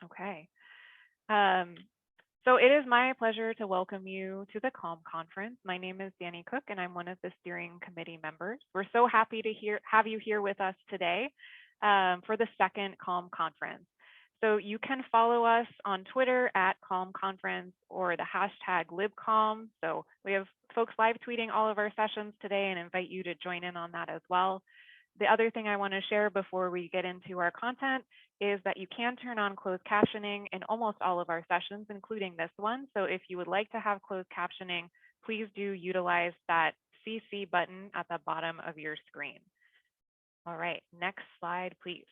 Okay. Um, so it is my pleasure to welcome you to the CALM conference. My name is Danny Cook, and I'm one of the steering committee members. We're so happy to have you here with us today for the second CALM conference. So you can follow us on Twitter at CALM Conference or the hashtag LibCalm. So we have folks live tweeting all of our sessions today and invite you to join in on that as well. The other thing I want to share before we get into our content is that you can turn on closed captioning in almost all of our sessions, including this one. So if you would like to have closed captioning, please do utilize that CC button at the bottom of your screen. All right, next slide, please.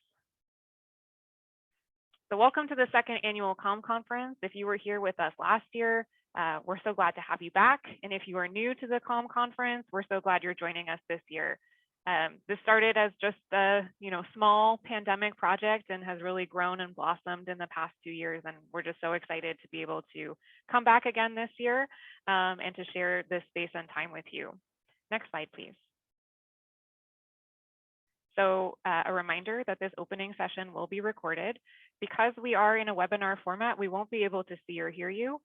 So welcome to the second annual CALM conference. If you were here with us last year, we're so glad to have you back. And if you are new to the CALM conference, we're so glad you're joining us this year. This started as just a small pandemic project and has really grown and blossomed in the past 2 years. And we're just so excited to be able to come back again this year and to share this space and time with you. Next slide, please. So a reminder that this opening session will be recorded. Because we are in a webinar format, we won't be able to see or hear you,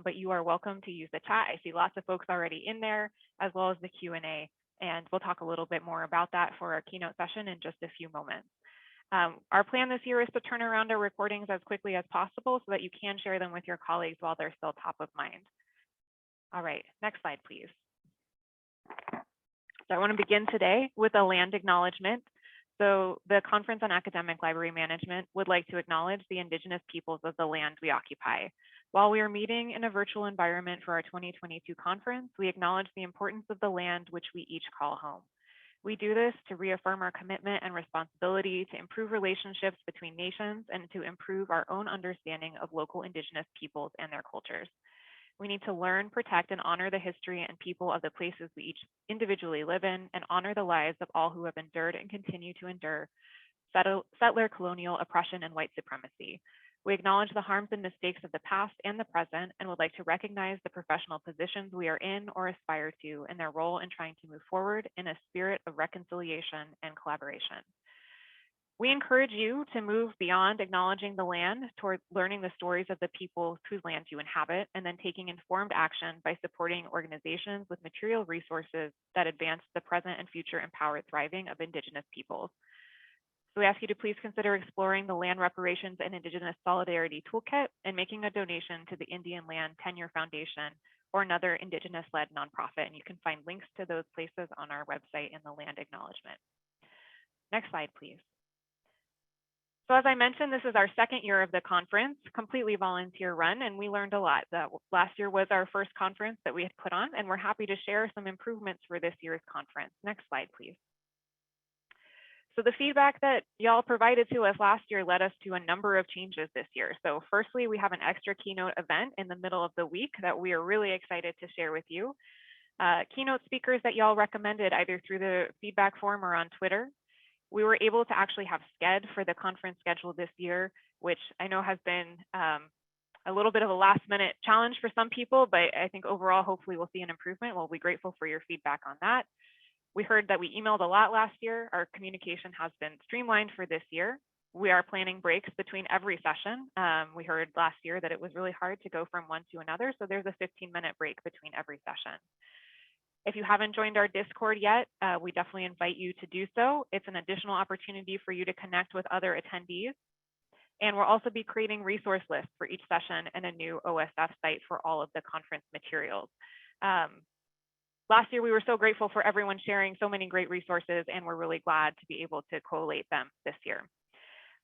but you are welcome to use the chat. I see lots of folks already in there, as well as the Q&A. And we'll talk a little bit more about that for our keynote session in just a few moments. Our plan this year is to turn around our recordings as quickly as possible so that you can share them with your colleagues while they're still top of mind. All right, next slide, please. So I want to begin today with a land acknowledgement. So the Conference on Academic Library Management would like to acknowledge the Indigenous peoples of the land we occupy. While we are meeting in a virtual environment for our 2022 conference, we acknowledge the importance of the land which we each call home. We do this to reaffirm our commitment and responsibility to improve relationships between nations and to improve our own understanding of local Indigenous peoples and their cultures. We need to learn, protect, and honor the history and people of the places we each individually live in, and honor the lives of all who have endured and continue to endure settler colonial oppression and white supremacy. We acknowledge the harms and mistakes of the past and the present, and would like to recognize the professional positions we are in or aspire to and their role in trying to move forward in a spirit of reconciliation and collaboration. We encourage you to move beyond acknowledging the land toward learning the stories of the people whose lands you inhabit, and then taking informed action by supporting organizations with material resources that advance the present and future empowered thriving of Indigenous peoples. So we ask you to please consider exploring the Land Reparations and Indigenous Solidarity Toolkit and making a donation to the Indian Land Tenure Foundation or another Indigenous-led nonprofit. And you can find links to those places on our website in the land acknowledgement. Next slide, please. So as I mentioned, this is our second year of the conference, completely volunteer run, and we learned a lot. Last year was our first conference that we had put on, and we're happy to share some improvements for this year's conference. Next slide, please. So the feedback that y'all provided to us last year led us to a number of changes this year. So firstly, we have an extra keynote event in the middle of the week that we are really excited to share with you. Keynote speakers that y'all recommended either through the feedback form or on Twitter. We were able to actually have SCED for the conference schedule this year, which I know has been a little bit of a last minute challenge for some people, but I think overall, hopefully we'll see an improvement. We'll be grateful for your feedback on that. We heard that we emailed a lot last year. Our communication has been streamlined for this year. We are planning breaks between every session. We heard last year that it was really hard to go from one to another, so there's a 15-minute break between every session. If you haven't joined our Discord yet, we definitely invite you to do so. It's an additional opportunity for you to connect with other attendees. And we'll also be creating resource lists for each session and a new OSF site for all of the conference materials. Last year, we were so grateful for everyone sharing so many great resources, and we're really glad to be able to collate them this year.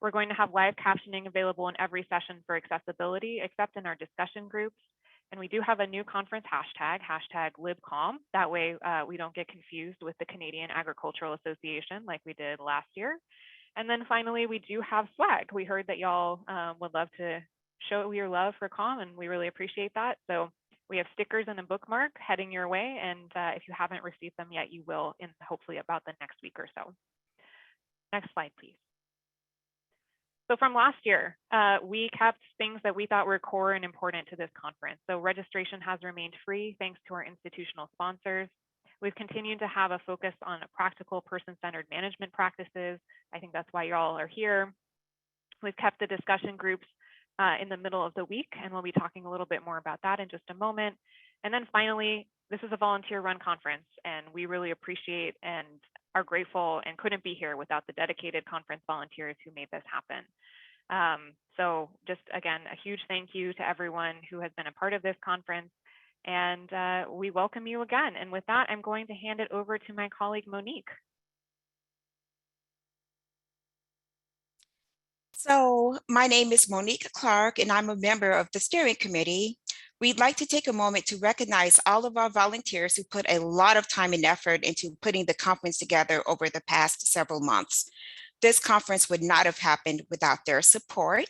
We're going to have live captioning available in every session for accessibility, except in our discussion groups. And we do have a new conference hashtag LibCalm. That way we don't get confused with the Canadian Agricultural Association like we did last year. And then finally, we do have swag. We heard that y'all would love to show your love for CALM, and we really appreciate that. So we have stickers and a bookmark heading your way. And if you haven't received them yet, you will in hopefully about the next week or so. Next slide, please. So from last year, we kept things that we thought were core and important to this conference. So registration has remained free thanks to our institutional sponsors. We've continued to have a focus on practical person-centered management practices. I think that's why y'all are here. We've kept the discussion groups in the middle of the week, and we'll be talking a little bit more about that in just a moment. And then finally, this is a volunteer-run conference, and we really appreciate and are grateful and couldn't be here without the dedicated conference volunteers who made this happen. So just again, a huge thank you to everyone who has been a part of this conference, and we welcome you again. And with that, I'm going to hand it over to my colleague, Monique. So my name is Monique Clark, and I'm a member of the steering committee. We'd like to take a moment to recognize all of our volunteers who put a lot of time and effort into putting the conference together over the past several months. This conference would not have happened without their support.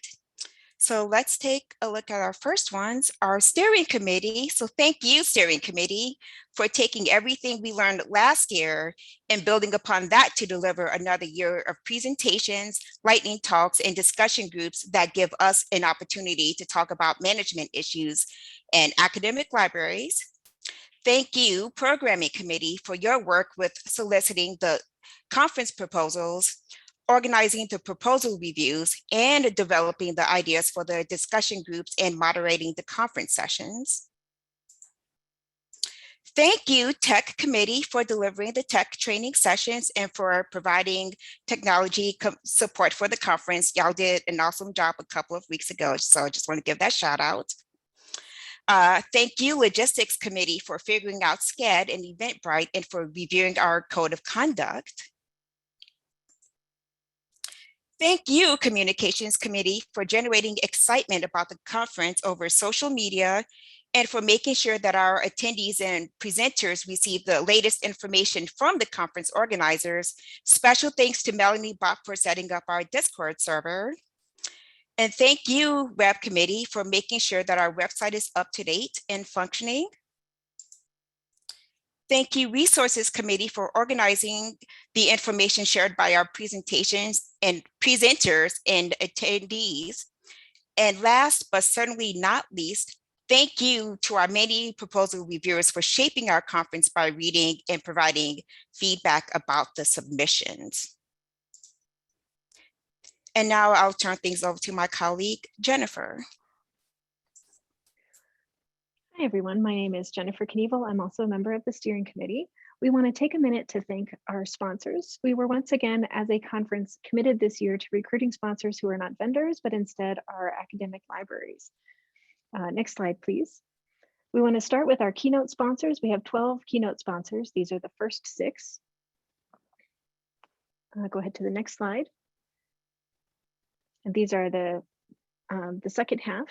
So let's take a look at our first ones, our steering committee. So thank you, steering committee, for taking everything we learned last year and building upon that to deliver another year of presentations, lightning talks, and discussion groups that give us an opportunity to talk about management issues and academic libraries. Thank you, programming committee, for your work with soliciting the conference proposals, organizing the proposal reviews, and developing the ideas for the discussion groups and moderating the conference sessions. Thank you, Tech Committee, for delivering the tech training sessions and for providing technology support for the conference. Y'all did an awesome job a couple of weeks ago, so I just want to give that shout out. Thank you, Logistics Committee, for figuring out SCED and Eventbrite and for reviewing our code of conduct. Thank you, Communications Committee, for generating excitement about the conference over social media and for making sure that our attendees and presenters receive the latest information from the conference organizers. Special thanks to Melanie Bach for setting up our Discord server. And thank you, Web Committee, for making sure that our website is up to date and functioning. Thank you, Resources Committee, for organizing the information shared by our presentations and presenters and attendees. And last, but certainly not least, thank you to our many proposal reviewers for shaping our conference by reading and providing feedback about the submissions. And now I'll turn things over to my colleague, Jennifer. Hi, everyone. My name is Jennifer Knievel. I'm also a member of the steering committee. We want to take a minute to thank our sponsors. We were once again, as a conference, committed this year to recruiting sponsors who are not vendors, but instead are academic libraries. Next slide, please. We want to start with our Keynote sponsors. We have 12 Keynote sponsors. These are the first 6. Go ahead to the next slide. And these are the second half.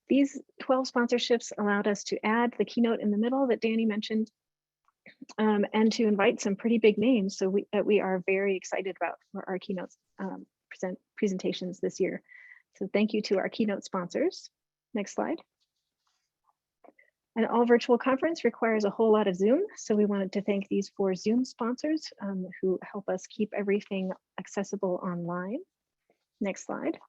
These 12 sponsorships allowed us to add the keynote in the middle that Danny mentioned, and to invite some pretty big names. So we are very excited about for our keynote presentations this year. So thank you to our keynote sponsors. Next slide. An all virtual conference requires a whole lot of Zoom. So we wanted to thank these 4 Zoom sponsors who help us keep everything accessible online. Next slide.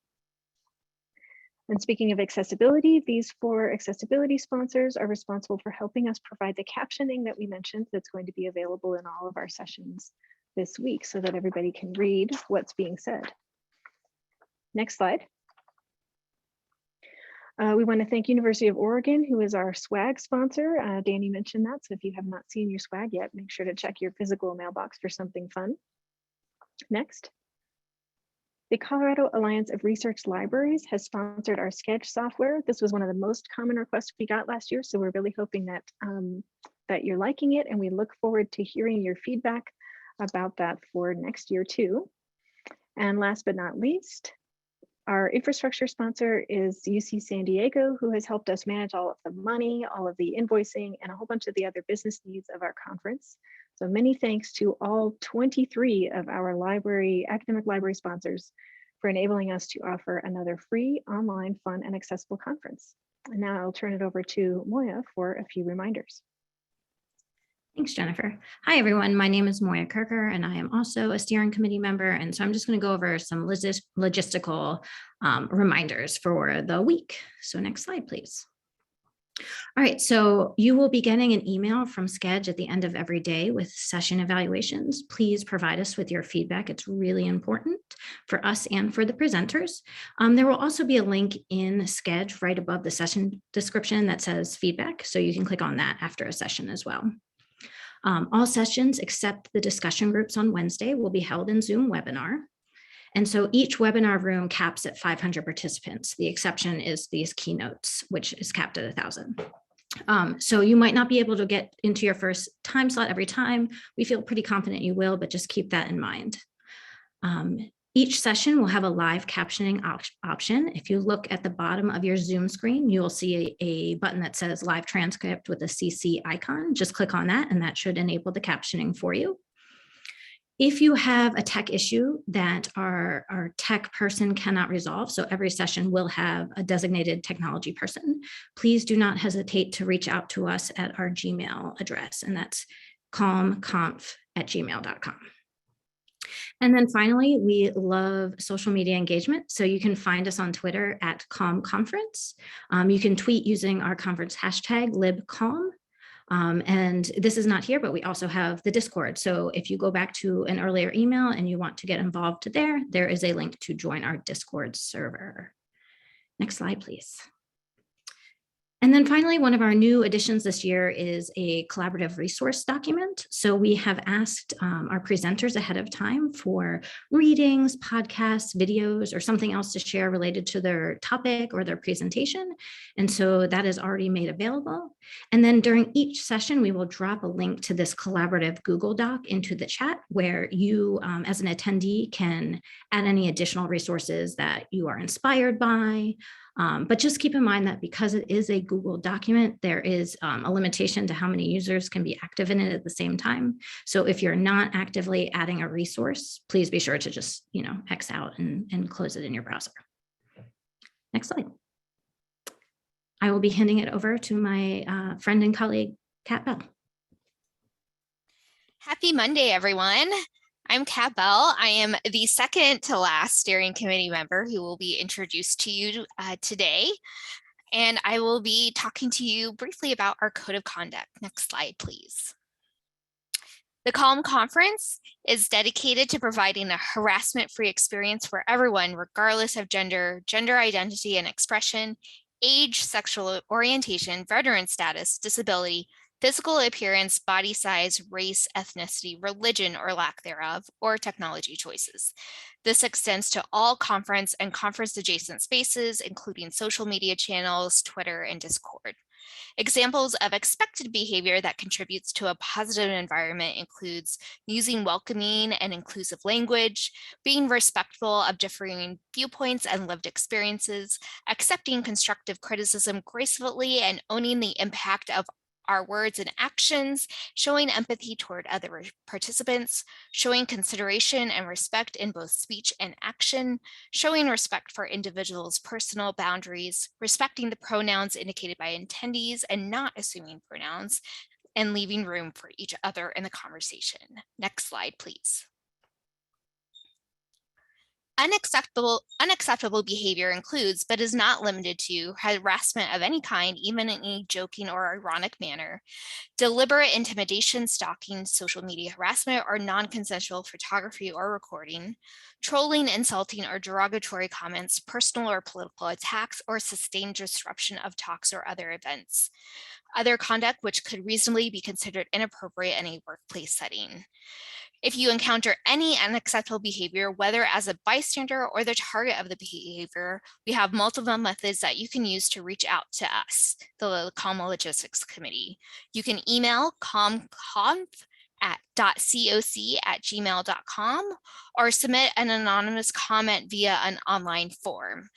And speaking of accessibility, these 4 accessibility sponsors are responsible for helping us provide the captioning that we mentioned that's going to be available in all of our sessions this week so that everybody can read what's being said. Next slide. We want to thank University of Oregon, who is our swag sponsor. Danny mentioned that, so if you have not seen your swag yet, make sure to check your physical mailbox for something fun. Next. The Colorado Alliance of Research Libraries has sponsored our Sketch software. This was one of the most common requests we got last year, so we're really hoping that, that you're liking it, and we look forward to hearing your feedback about that for next year too. And last but not least, our infrastructure sponsor is UC San Diego, who has helped us manage all of the money, all of the invoicing, and a whole bunch of the other business needs of our conference. So many thanks to all 23 of our academic library sponsors for enabling us to offer another free, online, fun, and accessible conference. And now I'll turn it over to Moya for a few reminders. Thanks, Jennifer. Hi, everyone. My name is Moya Kirker, and I am also a steering committee member. And so I'm just going to go over some logistical reminders for the week. So next slide, please. All right, so you will be getting an email from Sketch at the end of every day with session evaluations. Please provide us with your feedback. It's really important for us and for the presenters. There will also be a link in Sketch right above the session description that says feedback, so you can click on that after a session as well. All sessions except the discussion groups on Wednesday will be held in Zoom webinar. And so each webinar room caps at 500 participants. The exception is these keynotes, which is capped at 1,000. So you might not be able to get into your first time slot every time. We feel pretty confident you will, but just keep that in mind. Each session will have a live captioning option. If you look at the bottom of your Zoom screen, you will see a button that says live transcript with a CC icon. Just click on that and that should enable the captioning for you. If you have a tech issue that our tech person cannot resolve, so every session will have a designated technology person, please do not hesitate to reach out to us at our Gmail address, and that's calmconf@gmail.com. And then finally, we love social media engagement. So you can find us on Twitter at CalmConference. You can tweet using our conference hashtag LibCalm. And this is not here, but we also have the Discord. So if you go back to an earlier email and you want to get involved there, there is a link to join our Discord server. Next slide, please. And then finally, one of our new additions this year is a collaborative resource document. So we have asked our presenters ahead of time for readings, podcasts, videos, or something else to share related to their topic or their presentation. And so that is already made available. And then during each session, we will drop a link to this collaborative Google Doc into the chat where you, as an attendee, can add any additional resources that you are inspired by. But just keep in mind that because it is a Google document, there is a limitation to how many users can be active in it at the same time. So if you're not actively adding a resource, please be sure to just, X out and close it in your browser. Next slide. I will be handing it over to my friend and colleague, Kat Bell. Happy Monday, everyone. I'm Kat Bell. I am the second to last steering committee member who will be introduced to you today. And I will be talking to you briefly about our code of conduct. Next slide, please. The Calm Conference is dedicated to providing a harassment-free experience for everyone, regardless of gender, gender identity and expression, age, sexual orientation, veteran status, disability, physical appearance, body size, race, ethnicity, religion or lack thereof, or technology choices. This extends to all conference and conference adjacent spaces, including social media channels, Twitter, and Discord. Examples of expected behavior that contributes to a positive environment includes using welcoming and inclusive language, being respectful of differing viewpoints and lived experiences, accepting constructive criticism gracefully, and owning the impact of our words and actions, showing empathy toward other participants, showing consideration and respect in both speech and action, showing respect for individuals' personal boundaries, respecting the pronouns indicated by attendees and not assuming pronouns, and leaving room for each other in the conversation. Next slide, please. Unacceptable behavior includes, but is not limited to, harassment of any kind, even in a joking or ironic manner, deliberate intimidation, stalking, social media harassment, or non-consensual photography or recording, trolling, insulting, or derogatory comments, personal or political attacks, or sustained disruption of talks or other events. Other conduct which could reasonably be considered inappropriate in a workplace setting. If you encounter any unacceptable behavior, whether as a bystander or the target of the behavior, we have multiple methods that you can use to reach out to us, the Calm Logistics Committee. You can email calmconf@gmail.com or submit an anonymous comment via an online form.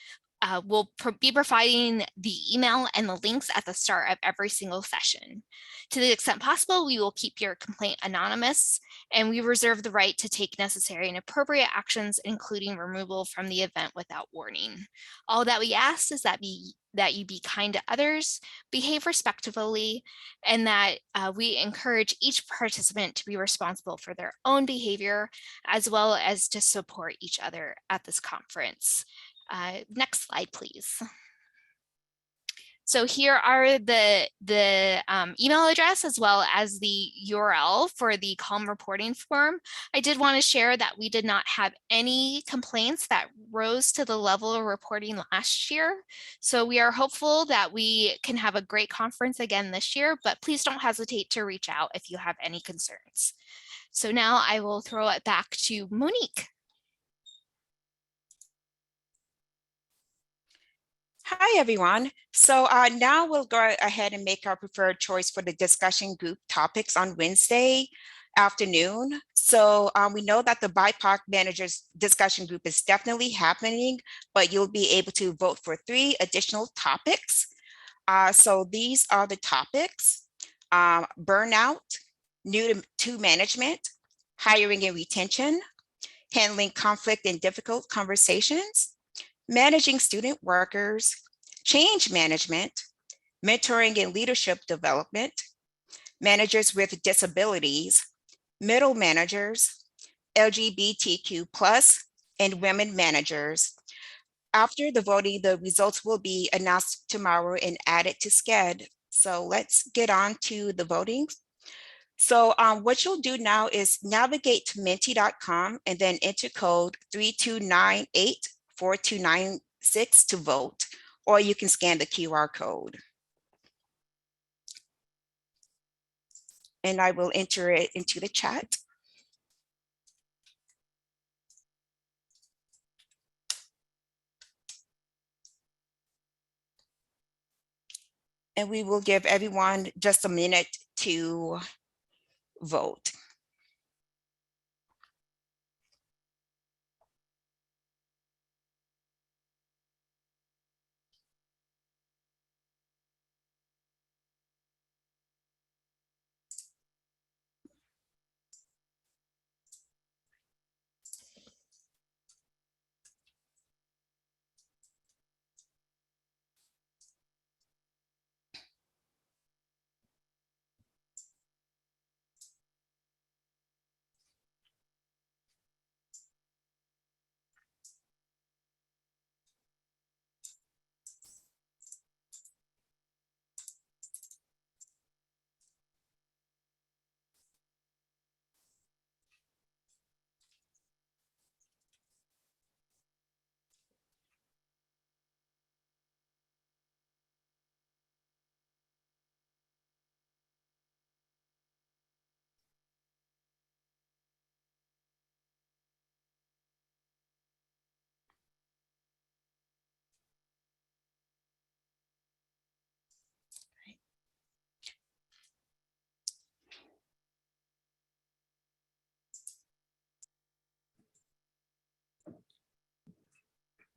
We'll be providing the email and the links at the start of every single session. To the extent possible, we will keep your complaint anonymous, and we reserve the right to take necessary and appropriate actions, including removal from the event without warning. All that we ask is that you be kind to others, behave respectfully, and that we encourage each participant to be responsible for their own behavior, as well as to support each other at this conference. Next slide, please. So here are the email address as well as the URL for the CALM reporting form. I did want to share that we did not have any complaints that rose to the level of reporting last year. So we are hopeful that we can have a great conference again this year, but please don't hesitate to reach out if you have any concerns. So now I will throw it back to Monique. Hi, everyone. So now we'll go ahead and make our preferred choice for the discussion group topics on Wednesday afternoon. So we know that the BIPOC managers discussion group is definitely happening, but you'll be able to vote for 3 additional topics. So these are the topics: burnout, new to management, hiring and retention, handling conflict and difficult conversations, managing student workers, change management, mentoring and leadership development, managers with disabilities, middle managers, LGBTQ+, and women managers. After the voting, the results will be announced tomorrow and added to SCED. So let's get on to the voting. So what you'll do now is navigate to menti.com and then enter code 32984296 to vote, or you can scan the QR code. And I will enter it into the chat. And we will give everyone just a minute to vote.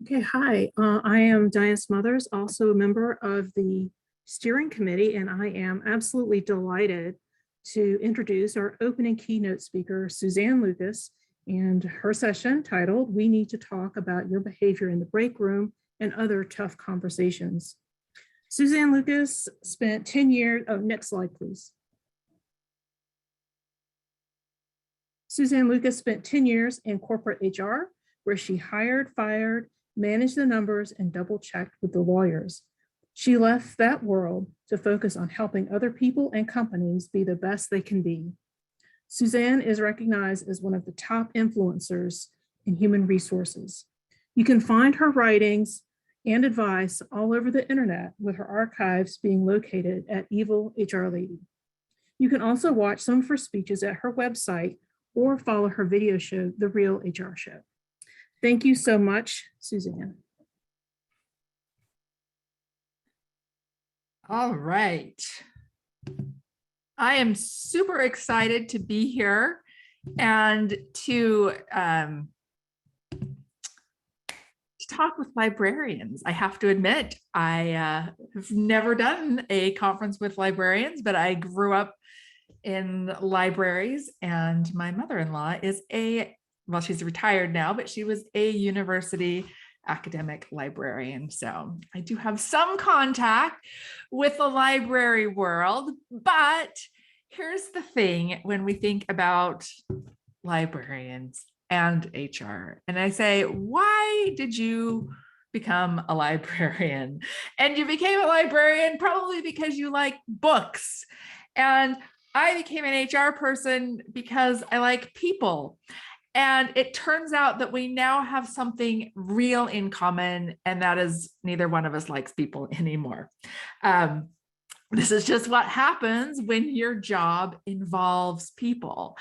Okay, hi, I am Diane Smothers, also a member of the steering committee, and I am absolutely delighted to introduce our opening keynote speaker, Suzanne Lucas, and her session titled, "We Need to Talk About Your Behavior in the Break Room and Other Tough Conversations." Suzanne Lucas spent 10 years, oh, next slide, please. Suzanne Lucas spent 10 years in corporate HR, where she hired, fired, managed the numbers, and double-checked with the lawyers. She left that world to focus on helping other people and companies be the best they can be. Suzanne is recognized as one of the top influencers in human resources. You can find her writings and advice all over the internet, with her archives being located at Evil HR Lady. You can also watch some of her speeches at her website or follow her video show, The Real HR Show. Thank you so much, Suzanne. All right. I am super excited to be here and to talk with librarians. I have to admit, I have never done a conference with librarians, but I grew up in libraries, and my mother-in-law is well, she's retired now, but she was a university academic librarian. So I do have some contact with the library world, but here's the thing when we think about librarians and HR, and I say, why did you become a librarian. And you became a librarian probably because you like books. And I became an HR person because I like people. And it turns out that we now have something real in common, and that is neither one of us likes people anymore. This is just what happens when your job involves people.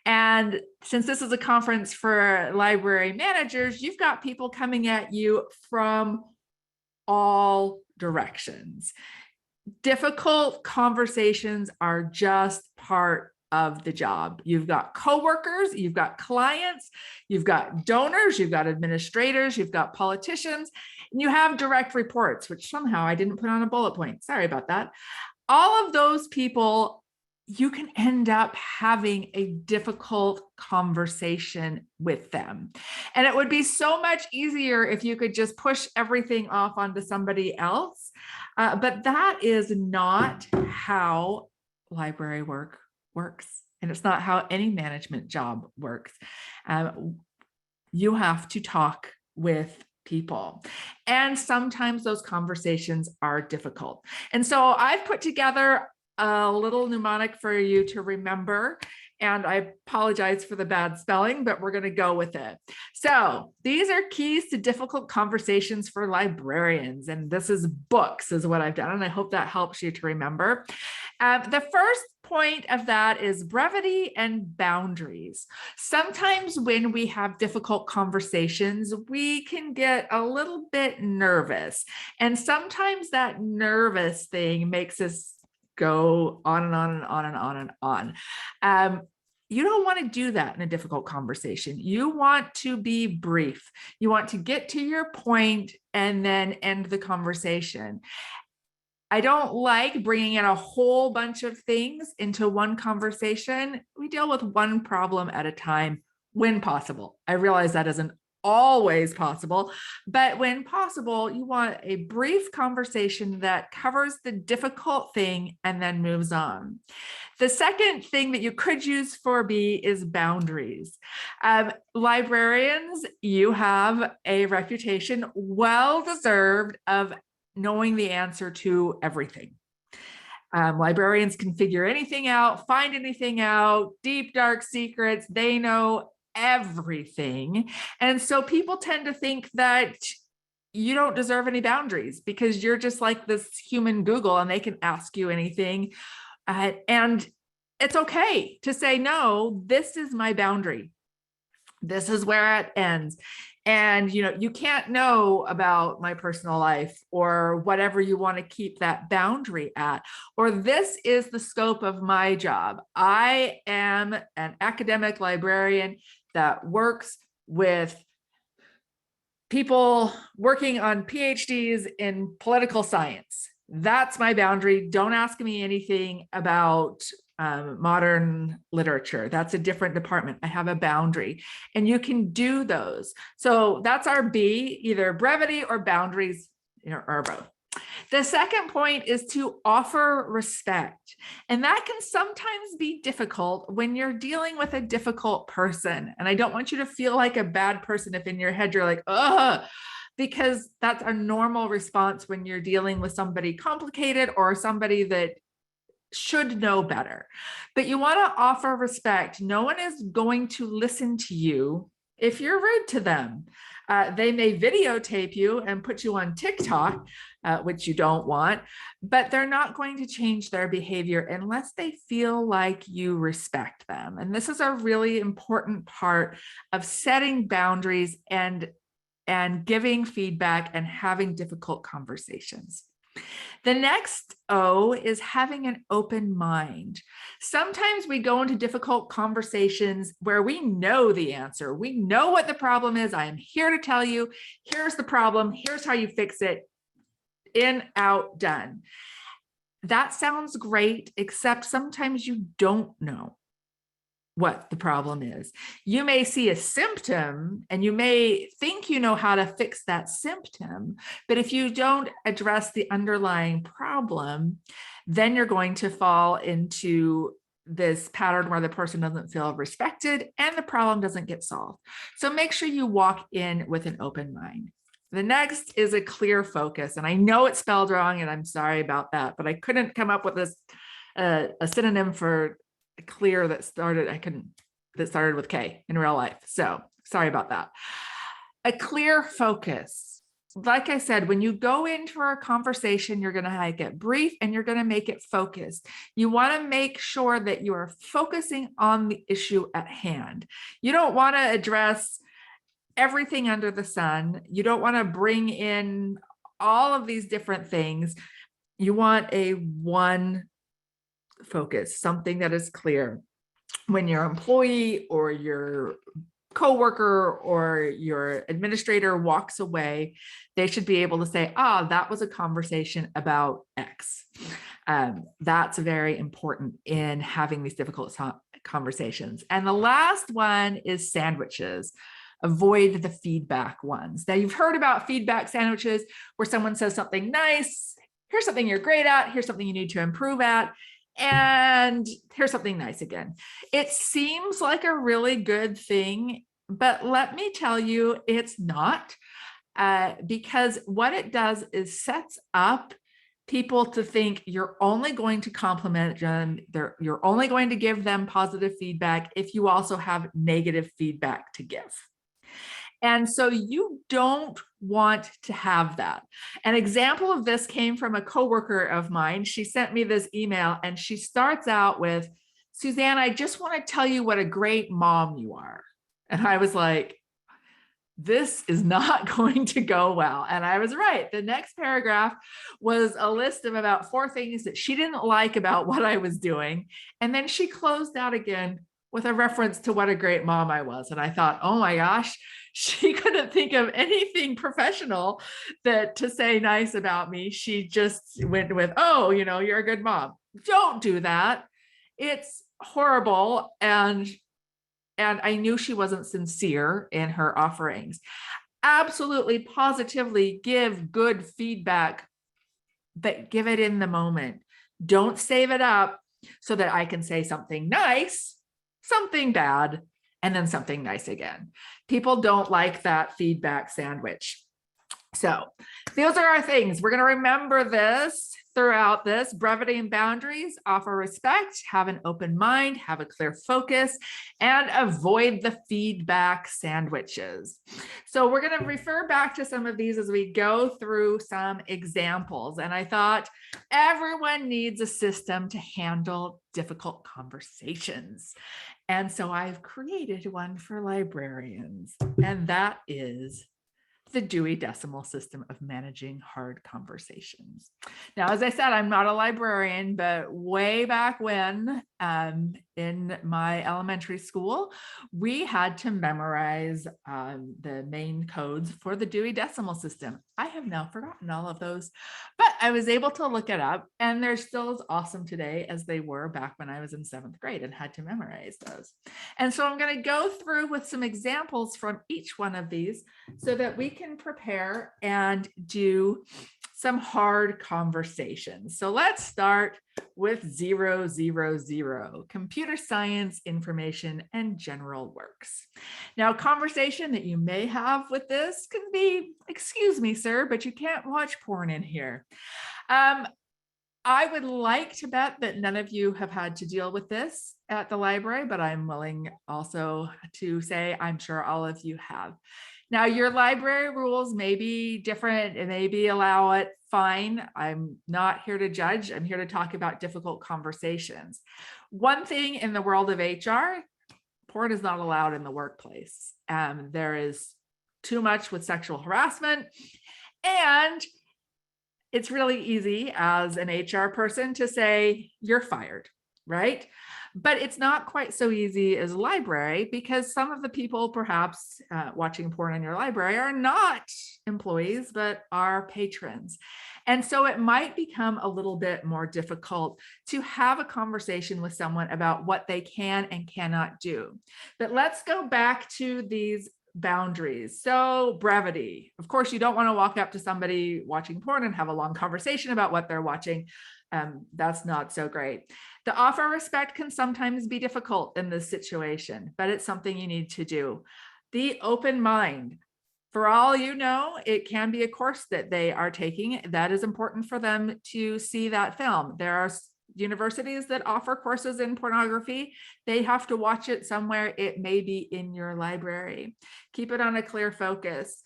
And since this is a conference for library managers, you've got people coming at you from all directions. Difficult conversations are just part of the job. You've got coworkers, you've got clients, you've got donors, you've got administrators, you've got politicians, and you have direct reports, which somehow I didn't put on a bullet point. Sorry about that. All of those people, you can end up having a difficult conversation with them. And it would be so much easier if you could just push everything off onto somebody else. But that is not how library work works. And it's not how any management job works. You have to talk with people. And sometimes those conversations are difficult. And so I've put together a little mnemonic for you to remember. And I apologize for the bad spelling, but we're going to go with it. So these are keys to difficult conversations for librarians. And this is books is what I've done. And I hope that helps you to remember. The first point of that is brevity and boundaries. Sometimes when we have difficult conversations, we can get a little bit nervous. And sometimes that nervous thing makes us go on and on and on and on and on. You don't want to do that in a difficult conversation. You want to be brief. You want to get to your point and then end the conversation. I don't like bringing in a whole bunch of things into one conversation. We deal with one problem at a time when possible. I realize that isn't always possible, but when possible, you want a brief conversation that covers the difficult thing and then moves on. The second thing that you could use for B is boundaries. Librarians, you have a reputation well-deserved of knowing the answer to everything. Librarians can figure anything out, find anything out, deep, dark secrets, they know everything. And so people tend to think that you don't deserve any boundaries because you're just like this human Google and they can ask you anything. And it's okay to say, no, this is my boundary. This is where it ends. And, you can't know about my personal life or whatever you want to keep that boundary at, or this is the scope of my job. I am an academic librarian that works with people working on PhDs in political science. That's my boundary. Don't ask me anything about modern literature. That's a different department. I have a boundary, and you can do those. So that's our B, either brevity or boundaries, or both. The second point is to offer respect. And that can sometimes be difficult when you're dealing with a difficult person. And I don't want you to feel like a bad person if in your head you're like, ugh, because that's a normal response when you're dealing with somebody complicated or somebody that should know better. But you want to offer respect. No one is going to listen to you if you're rude to them. They may videotape you and put you on TikTok, which you don't want, but they're not going to change their behavior unless they feel like you respect them. And this is a really important part of setting boundaries and giving feedback and having difficult conversations. The next O is having an open mind. Sometimes we go into difficult conversations where we know the answer. We know what the problem is. I am here to tell you, here's the problem. Here's how you fix it. In, out, done. That sounds great, except sometimes you don't know what the problem is. You may see a symptom and you may think you know how to fix that symptom, but if you don't address the underlying problem, then you're going to fall into this pattern where the person doesn't feel respected and the problem doesn't get solved. So make sure you walk in with an open mind. The next is a clear focus. And I know it's spelled wrong and I'm sorry about that, but I couldn't come up with this a synonym for clear that started with K in real life. So sorry about that. A clear focus. Like I said, when you go into a conversation, you're going to make it brief and you're going to make it focused. You want to make sure that you are focusing on the issue at hand. You don't want to address everything under the sun. You don't want to bring in all of these different things. You want a one focus, something that is clear. When your employee or your coworker or your administrator walks away, they should be able to say, that was a conversation about X. That's very important in having these difficult conversations. And the last one is sandwiches. Avoid the feedback ones. Now, you've heard about feedback sandwiches where someone says something nice, here's something you're great at, here's something you need to improve at, and here's something nice again. It seems like a really good thing, but let me tell you, it's not, because what it does is sets up people to think you're only going to compliment them, you're only going to give them positive feedback if you also have negative feedback to give. And so you don't want to have that. An example of this came from a coworker of mine. She sent me this email and she starts out with, Suzanne, I just want to tell you what a great mom you are. And I was like, this is not going to go well. And I was right. The next paragraph was a list of about 4 things that she didn't like about what I was doing. And then she closed out again with a reference to what a great mom I was. And I thought, oh my gosh, she couldn't think of anything professional to say nice about me. She just went with, oh, you're a good mom. Don't do that. It's horrible. And I knew she wasn't sincere in her offerings. Absolutely, positively give good feedback, but give it in the moment. Don't save it up so that I can say something nice, something bad, and then something nice again. People don't like that feedback sandwich. So those are our things. We're going to remember this throughout this. Brevity and boundaries, offer respect, have an open mind, have a clear focus, and avoid the feedback sandwiches. So we're going to refer back to some of these as we go through some examples. And I thought everyone needs a system to handle difficult conversations. And so I've created one for librarians, and that is the Dewey Decimal System of Managing Hard Conversations. Now, as I said, I'm not a librarian, but way back when in my elementary school, we had to memorize the main codes for the Dewey Decimal System. I have now forgotten all of those, but I was able to look it up, and they're still as awesome today as they were back when I was in 7th grade and had to memorize those. And so I'm going to go through with some examples from each one of these so that we can prepare and do some hard conversations. So let's start with 000, computer science, information, and general works. Now, a conversation that you may have with this can be, excuse me, sir, but you can't watch porn in here. I would like to bet that none of you have had to deal with this at the library, but I'm willing also to say I'm sure all of you have. Now, your library rules may be different and maybe allow it, fine. I'm not here to judge. I'm here to talk about difficult conversations. One thing in the world of HR, porn is not allowed in the workplace. There is too much with sexual harassment, and it's really easy as an HR person to say, you're fired, right? But it's not quite so easy as a library, because some of the people perhaps watching porn in your library are not employees, but are patrons. And so it might become a little bit more difficult to have a conversation with someone about what they can and cannot do. But let's go back to these boundaries. So brevity. Of course, you don't want to walk up to somebody watching porn and have a long conversation about what they're watching. That's not so great. The offer respect can sometimes be difficult in this situation, but it's something you need to do. The open mind. For all you know, it can be a course that they are taking. That is important for them to see that film. There are universities that offer courses in pornography. They have to watch it somewhere. It may be in your library. Keep it on a clear focus.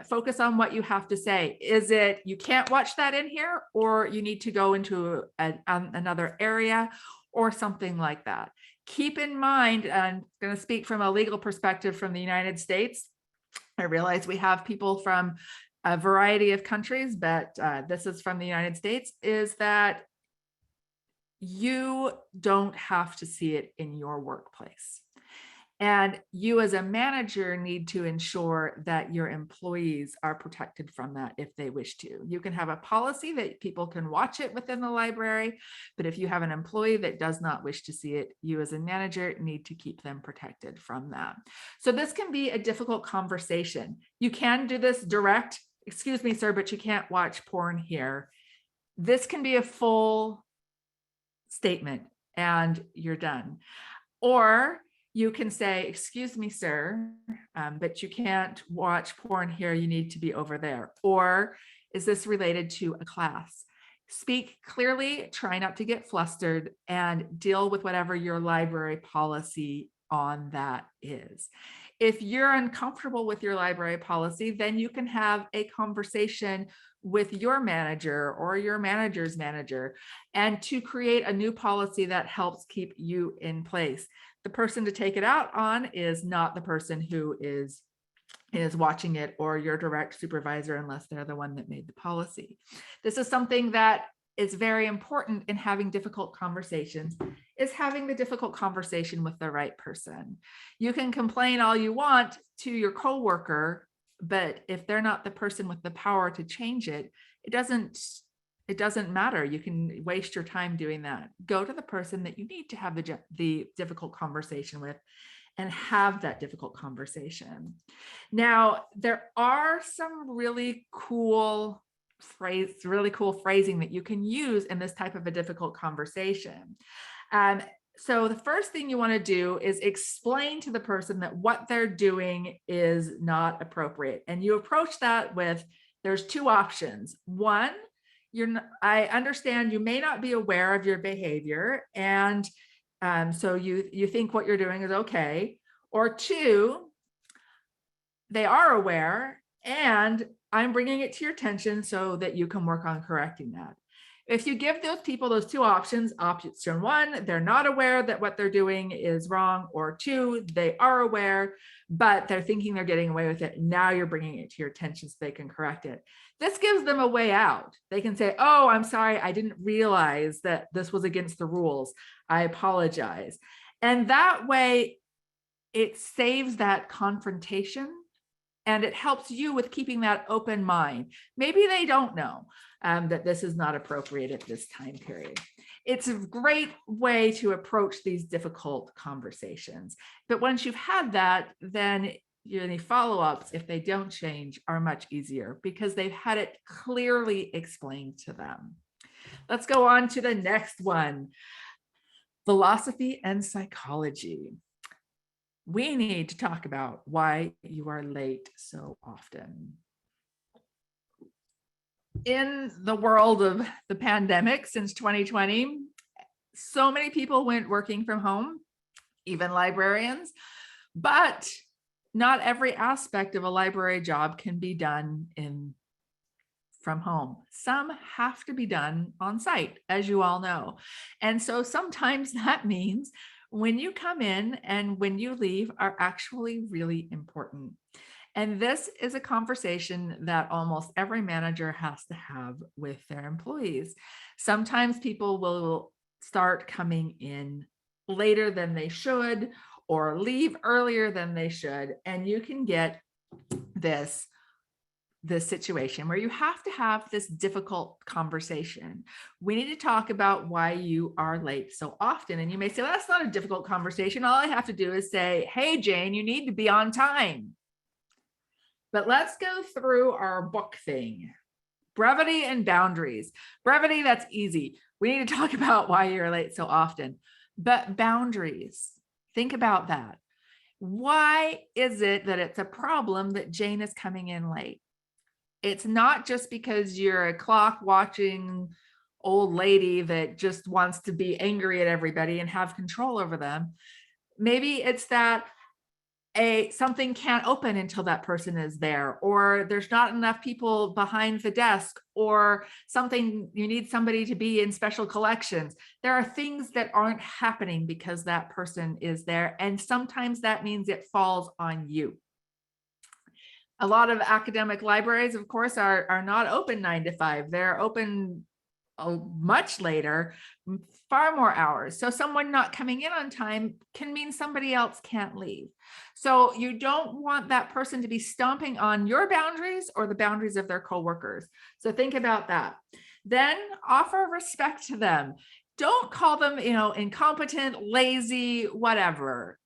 Focus on what you have to say. Is it you can't watch that in here, or you need to go into another area or something like that? Keep in mind, and I'm going to speak from a legal perspective from the United States. I realize we have people from a variety of countries, but this is from the United States, is that you don't have to see it in your workplace. And you as a manager need to ensure that your employees are protected from that if they wish to. You can have a policy that people can watch it within the library, but if you have an employee that does not wish to see it, you as a manager need to keep them protected from that. So this can be a difficult conversation. You can do this direct, excuse me, sir, but you can't watch porn here. This can be a full statement and you're done. Or you can say, excuse me, sir, but you can't watch porn here. You need to be over there. Or is this related to a class? Speak clearly, try not to get flustered, and deal with whatever your library policy on that is. If you're uncomfortable with your library policy, then you can have a conversation with your manager or your manager's manager, and to create a new policy that helps keep you in place. The person to take it out on is not the person who is watching it or your direct supervisor, unless they're the one that made the policy. This is something that is very important in having difficult conversations, is having the difficult conversation with the right person. You can complain all you want to your coworker, but if they're not the person with the power to change it, it doesn't matter. You can waste your time doing that. Go to the person that you need to have the difficult conversation with, and have that difficult conversation. Now, there are some really cool phrasing that you can use in this type of a difficult conversation. So the first thing you want to do is explain to the person that what they're doing is not appropriate. And you approach that with, there's two options. One, I understand you may not be aware of your behavior, and so you think what you're doing is okay. Or two, they are aware, and I'm bringing it to your attention so that you can work on correcting that. If you give those people those two options, option one, they're not aware that what they're doing is wrong, or two, they are aware, but they're thinking they're getting away with it. Now you're bringing it to your attention so they can correct it. This gives them a way out. They can say, oh, I'm sorry, I didn't realize that this was against the rules. I apologize. And that way it saves that confrontation, and it helps you with keeping that open mind. Maybe they don't know that this is not appropriate at this time period. It's a great way to approach these difficult conversations. But once you've had that, then any follow-ups, if they don't change, are much easier because they've had it clearly explained to them. Let's go on to the next one. Philosophy and psychology. We need to talk about why you are late so often. In the world of the pandemic since 2020, so many people went working from home, even librarians, but not every aspect of a library job can be done from home. Some have to be done on site, as you all know. And so sometimes that means when you come in and when you leave are actually really important. And this is a conversation that almost every manager has to have with their employees. Sometimes people will start coming in later than they should or leave earlier than they should. And you can get this situation where you have to have this difficult conversation. We need to talk about why you are late so often. And you may say, well, that's not a difficult conversation. All I have to do is say, hey, Jane, you need to be on time. But let's go through our book thing. Brevity and boundaries. Brevity, that's easy. We need to talk about why you're late so often. But boundaries, think about that. Why is it that it's a problem that Jane is coming in late? It's not just because you're a clock watching old lady that just wants to be angry at everybody and have control over them. Maybe it's that something can't open until that person is there, or there's not enough people behind the desk, or something, you need somebody to be in special collections. There are things that aren't happening because that person is there. And sometimes that means it falls on you. A lot of academic libraries, of course, are not open 9 to 5. They're open much later, far more hours. So someone not coming in on time can mean somebody else can't leave. So you don't want that person to be stomping on your boundaries or the boundaries of their coworkers. So think about that. Then offer respect to them. Don't call them, incompetent, lazy, whatever.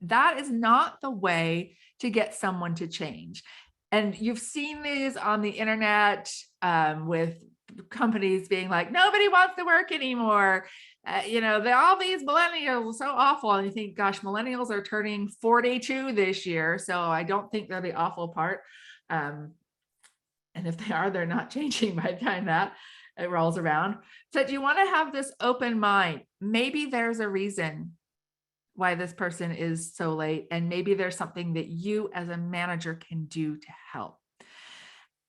That is not the way to get someone to change. And you've seen these on the internet with companies being like, nobody wants to work anymore. All these millennials are so awful. And you think, gosh, millennials are turning 42 this year. So I don't think they're the awful part. And if they are, they're not changing by the time that it rolls around. So do you want to have this open mind? Maybe there's a reason why this person is so late. And maybe there's something that you as a manager can do to help.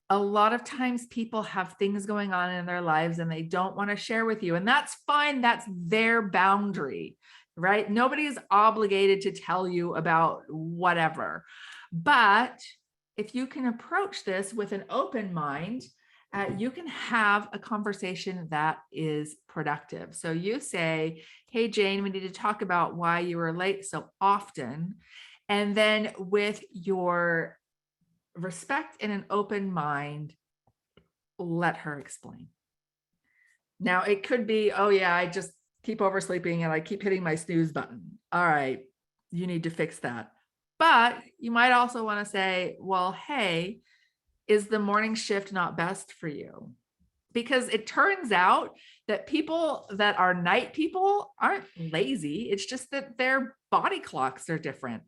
A lot of times people have things going on in their lives and they don't want to share with you, and that's fine. That's their boundary, right? Nobody's obligated to tell you about whatever. But if you can approach this with an open mind, you can have a conversation that is productive. So you say, hey, Jane, we need to talk about why you were late so often. And then with your respect and an open mind, let her explain. Now it could be, oh yeah, I just keep oversleeping and I keep hitting my snooze button. All right, you need to fix that. But you might also want to say, well, hey, is the morning shift not best for you? Because it turns out that people that are night people aren't lazy. It's just that their body clocks are different.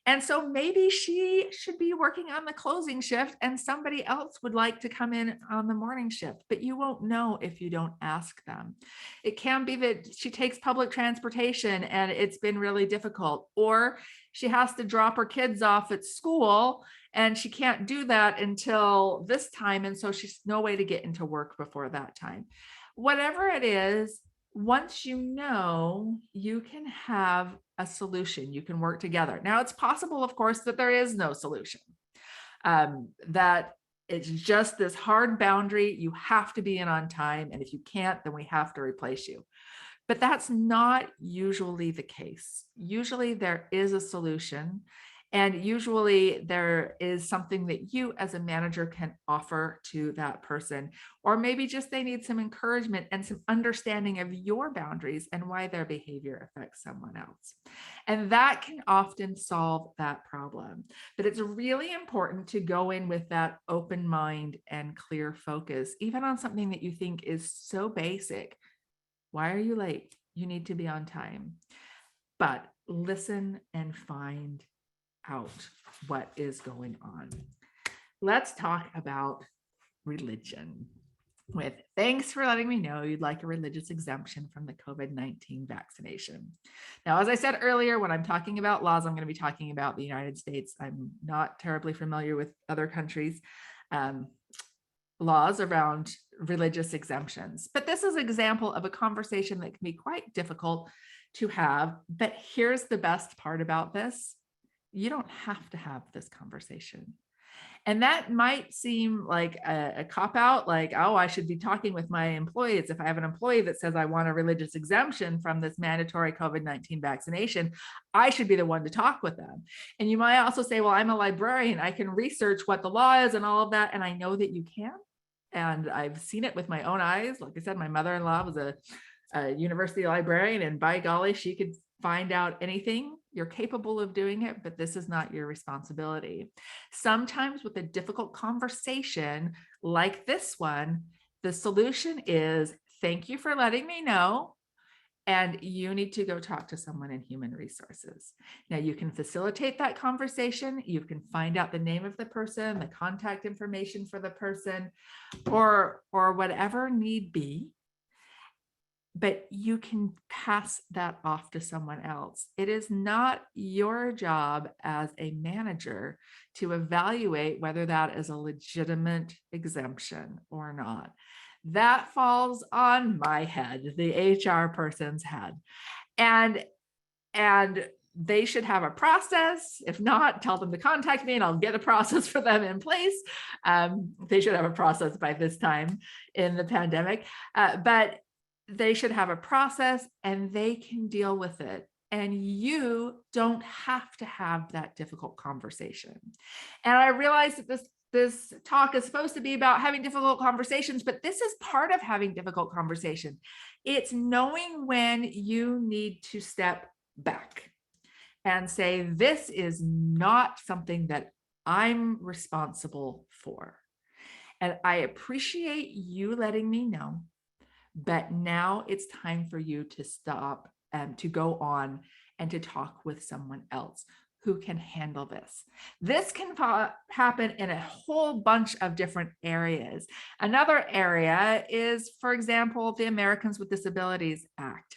And so maybe she should be working on the closing shift and somebody else would like to come in on the morning shift, but you won't know if you don't ask them. It can be that she takes public transportation and it's been really difficult, or she has to drop her kids off at school and she can't do that until this time. And so she's no way to get into work before that time. Whatever it is, once you know, you can have a solution. You can work together. Now, it's possible, of course, that there is no solution, that it's just this hard boundary. You have to be in on time. And if you can't, then we have to replace you. But that's not usually the case. Usually there is a solution. And usually there is something that you as a manager can offer to that person, or maybe just they need some encouragement and some understanding of your boundaries and why their behavior affects someone else. And that can often solve that problem. But it's really important to go in with that open mind and clear focus, even on something that you think is so basic. Why are you late? You need to be on time. But listen and find out what is going on. Let's talk about religion. With thanks for letting me know you'd like a religious exemption from the COVID-19 vaccination. Now, as I said earlier, when I'm talking about laws, I'm going to be talking about the United States. I'm not terribly familiar with other countries' laws around religious exemptions, but this is an example of a conversation that can be quite difficult to have. But here's the best part about this. You don't have to have this conversation. And that might seem like a cop-out, like, oh, I should be talking with my employees. If I have an employee that says I want a religious exemption from this mandatory COVID-19 vaccination, I should be the one to talk with them. And you might also say, well, I'm a librarian. I can research what the law is and all of that. And I know that you can. And I've seen it with my own eyes. Like I said, my mother-in-law was a university librarian, and by golly, she could find out anything. You're capable of doing it, but this is not your responsibility. Sometimes with a difficult conversation like this one, the solution is, thank you for letting me know. and you need to go talk to someone in human resources. Now you can facilitate that conversation. You can find out the name of the person, the contact information for the person, or whatever need be. But you can pass that off to someone else. It is not your job as a manager to evaluate whether that is a legitimate exemption or not. That falls on my head, the HR person's head. And they should have a process. If not, tell them to contact me and I'll get a process for them in place. They should have a process by this time in the pandemic, but they should have a process and they can deal with it. And you don't have to have that difficult conversation. And I realize that this talk is supposed to be about having difficult conversations, but this is part of having difficult conversation. It's knowing when you need to step back and say, this is not something that I'm responsible for. And I appreciate you letting me know, but now it's time for you to stop and to go on and to talk with someone else who can handle this. This can happen in a whole bunch of different areas. Another area is, for example, the Americans with Disabilities Act.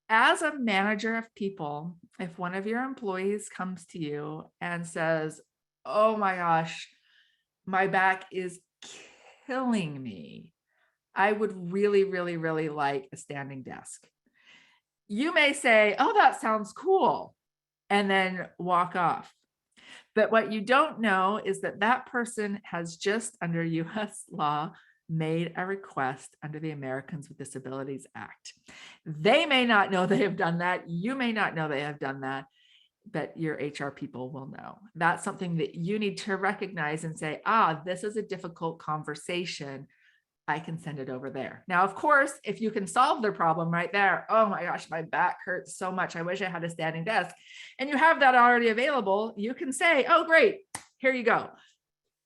As a manager of people, if one of your employees comes to you and says, oh my gosh, my back is killing me, I would really, really, really like a standing desk. You may say, oh, that sounds cool, and then walk off. But what you don't know is that that person has just, under US law, made a request under the Americans with Disabilities Act. They may not know they have done that. You may not know they have done that, but your HR people will know. That's something that you need to recognize and say, this is a difficult conversation. I can send it over there. Now, of course, if you can solve their problem right there, oh my gosh, my back hurts so much. I wish I had a standing desk. And you have that already available. You can say, oh, great, here you go.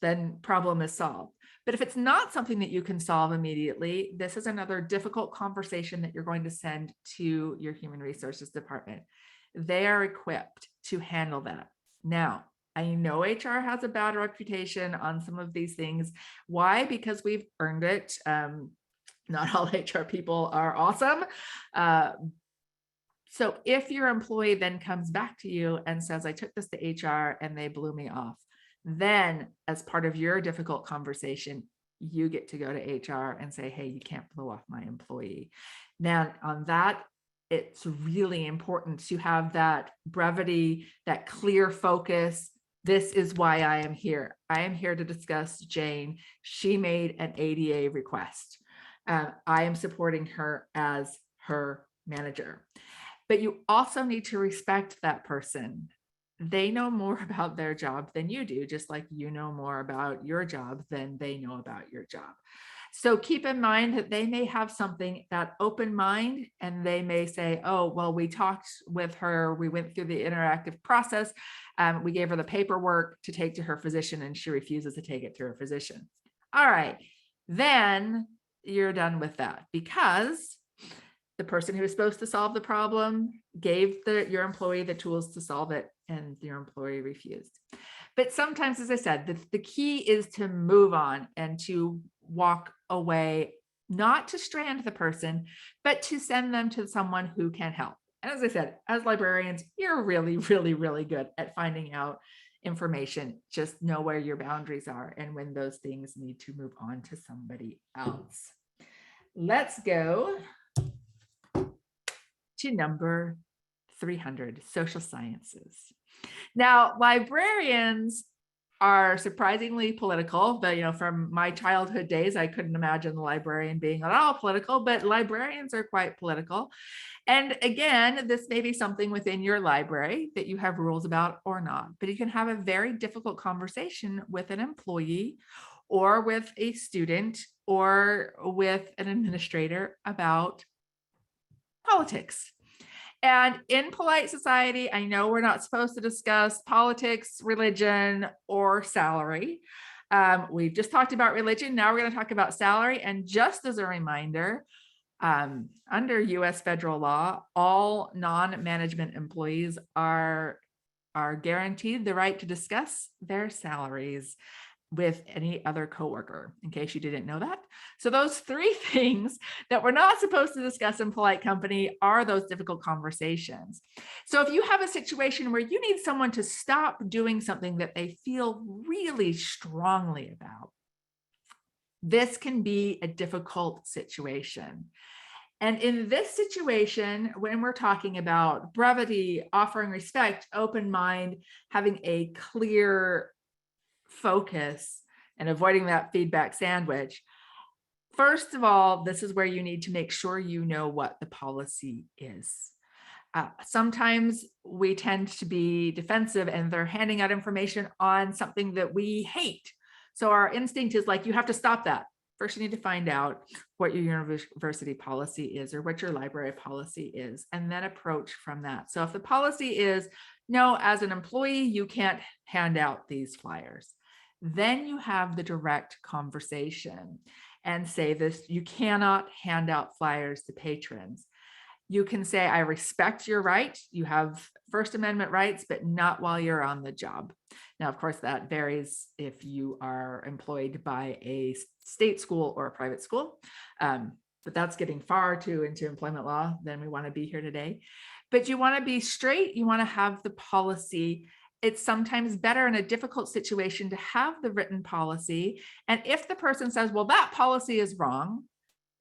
Then problem is solved. But if it's not something that you can solve immediately, this is another difficult conversation that you're going to send to your human resources department. They are equipped to handle that. Now, I know HR has a bad reputation on some of these things. Why? Because we've earned it. Not all HR people are awesome. So if your employee then comes back to you and says, I took this to HR and they blew me off, then as part of your difficult conversation, you get to go to HR and say, hey, you can't blow off my employee. Now on that, it's really important to have that brevity, that clear focus. This is why I am here. I am here to discuss Jane. She made an ADA request. I am supporting her as her manager. But you also need to respect that person. They know more about their job than you do, just like you know more about your job than they know about your job. So keep in mind that they may have something, that open mind, and they may say, oh, well, we talked with her, we went through the interactive process, we gave her the paperwork to take to her physician and she refuses to take it to her physician. All right, then you're done with that because the person who was supposed to solve the problem gave your employee the tools to solve it and your employee refused. But sometimes, as I said, the key is to move on and to walk away, not to strand the person, but to send them to someone who can help. And as I said, as librarians, you're really, really, really good at finding out information. Just know where your boundaries are and when those things need to move on to somebody else. Let's go to number 300, social sciences. Now, librarians are surprisingly political, but from my childhood days, I couldn't imagine the librarian being at all political, but librarians are quite political. And again, this may be something within your library that you have rules about or not, but you can have a very difficult conversation with an employee or with a student or with an administrator about politics. And in polite society, I know we're not supposed to discuss politics, religion, or salary. We've just talked about religion. Now we're going to talk about salary. And just as a reminder, Under US federal law, all non-management employees are guaranteed the right to discuss their salaries with any other coworker, in case you didn't know that. So those three things that we're not supposed to discuss in polite company are those difficult conversations. So if you have a situation where you need someone to stop doing something that they feel really strongly about, this can be a difficult situation. And in this situation, when we're talking about brevity, offering respect, open mind, having a clear focus, and avoiding that feedback sandwich, first of all, this is where you need to make sure you know what the policy is. Sometimes we tend to be defensive and they're handing out information on something that we hate. So our instinct is like, you have to stop that. First, you need to find out what your university policy is or what your library policy is, and then approach from that. So if the policy is, no, as an employee, you can't hand out these flyers, then you have the direct conversation and say this, you cannot hand out flyers to patrons. You can say, I respect your right. You have First Amendment rights, but not while you're on the job. Now, of course, that varies if you are employed by a state school or a private school, but that's getting far too into employment law than we want to be here today. But you want to be straight. You want to have the policy. It's sometimes better in a difficult situation to have the written policy. And if the person says, well, that policy is wrong,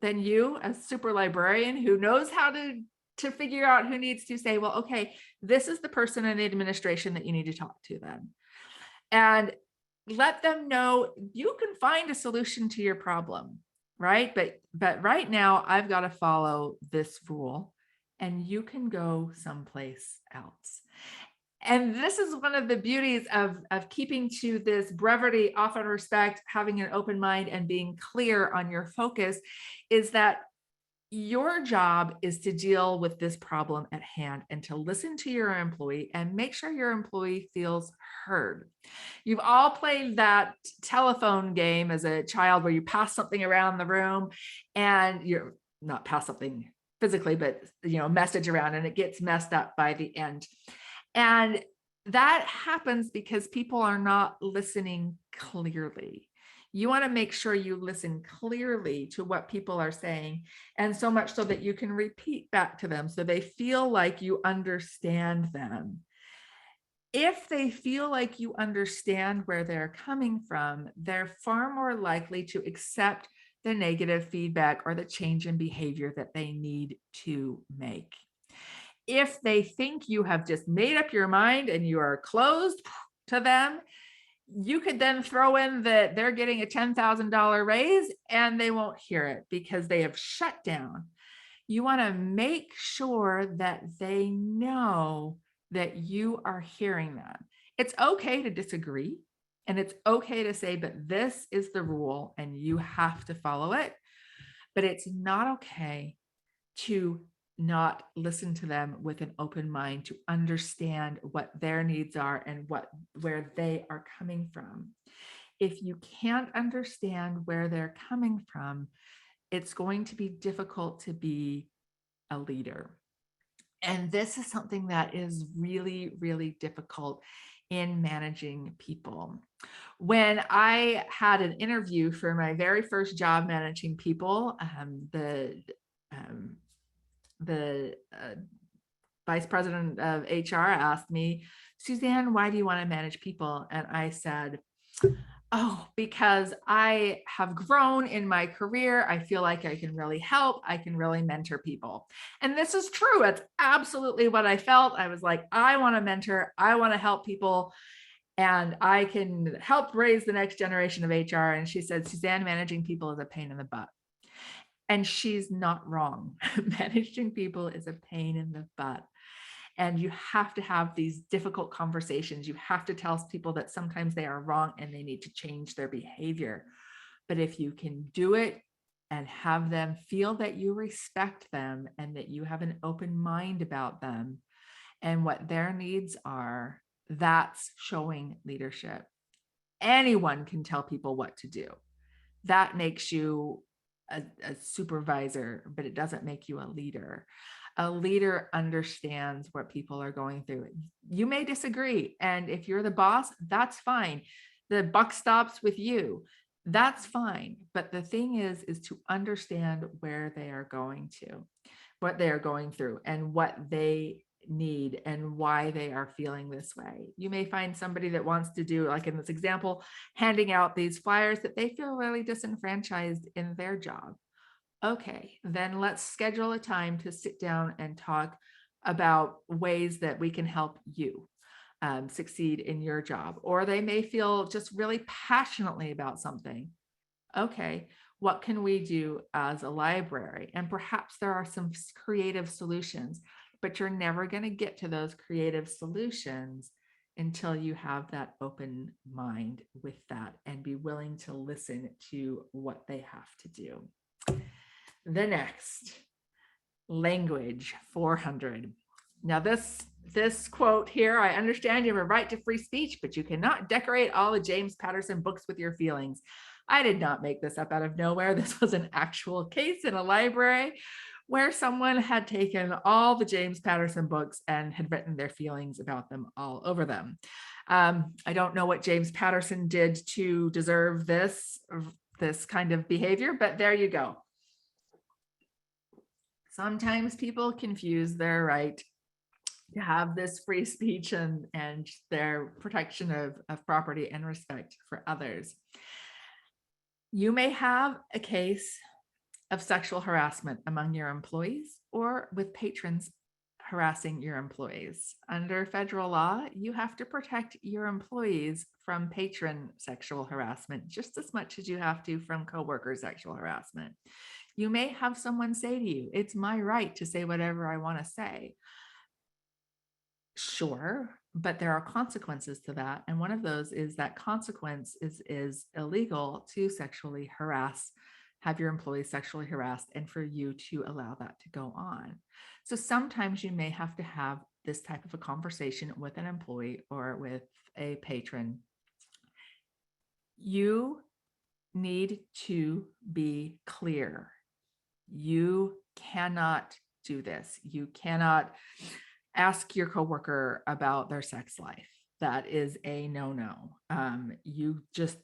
then you, as super librarian who knows how to figure out who needs to, say, well, okay, this is the person in the administration that you need to talk to then. And let them know you can find a solution to your problem, right? But right now I've got to follow this rule and you can go someplace else. And this is one of the beauties of keeping to this brevity, often respect, having an open mind, and being clear on your focus, is that your job is to deal with this problem at hand and to listen to your employee and make sure your employee feels heard. You've all played that telephone game as a child where you pass something around the room and you're not pass something physically, but message around, and it gets messed up by the end. And that happens because people are not listening clearly. You want to make sure you listen clearly to what people are saying, and so much so that you can repeat back to them so they feel like you understand them. If they feel like you understand where they're coming from, they're far more likely to accept the negative feedback or the change in behavior that they need to make. If they think you have just made up your mind and you are closed to them, you could then throw in that they're getting a $10,000 raise and they won't hear it because they have shut down. You want to make sure that they know that you are hearing them. It's okay to disagree, and it's okay to say, but this is the rule and you have to follow it. But it's not okay to not listen to them with an open mind, to understand what their needs are and where they are coming from. If you can't understand where they're coming from, it's going to be difficult to be a leader. And this is something that is really, really difficult in managing people. When I had an interview for my very first job managing people, the vice president of HR asked me, Suzanne, why do you want to manage people? And I said, oh, because I have grown in my career. I feel like I can really help. I can really mentor people. And this is true. It's absolutely what I felt. I was like, I want to mentor. I want to help people. And I can help raise the next generation of HR. And she said, Suzanne, managing people is a pain in the butt. And she's not wrong. Managing people is a pain in the butt. And you have to have these difficult conversations. You have to tell people that sometimes they are wrong and they need to change their behavior. But if you can do it and have them feel that you respect them and that you have an open mind about them and what their needs are, that's showing leadership. Anyone can tell people what to do. That makes you a supervisor, but it doesn't make you a leader. A leader understands what people are going through. You may disagree, and if you're the boss, that's fine. The buck stops with you. That's fine. But the thing is to understand where they are going to, what they are going through, and what they need and why they are feeling this way. You may find somebody that wants to do, like in this example, handing out these flyers that they feel really disenfranchised in their job. Okay, then let's schedule a time to sit down and talk about ways that we can help you succeed in your job. Or they may feel just really passionately about something. Okay, what can we do as a library? And perhaps there are some creative solutions, but you're never going to get to those creative solutions until you have that open mind with that and be willing to listen to what they have to do. The next, language 400. Now this quote here, I understand you have a right to free speech, but you cannot decorate all the James Patterson books with your feelings. I did not make this up out of nowhere. This was an actual case in a library where someone had taken all the James Patterson books and had written their feelings about them all over them. I don't know what James Patterson did to deserve this kind of behavior, but there you go. Sometimes people confuse their right to have this free speech and their protection of property and respect for others. You may have a case of sexual harassment among your employees or with patrons harassing your employees. Under federal law, you have to protect your employees from patron sexual harassment just as much as you have to from coworker sexual harassment. You may have someone say to you, it's my right to say whatever I want to say. Sure, but there are consequences to that. And one of those is that consequence is illegal to sexually harass, have your employees sexually harassed, and for you to allow that to go on. So sometimes you may have to have this type of a conversation with an employee or with a patron. You need to be clear. You cannot do this. You cannot ask your coworker about their sex life. That is a no-no. You just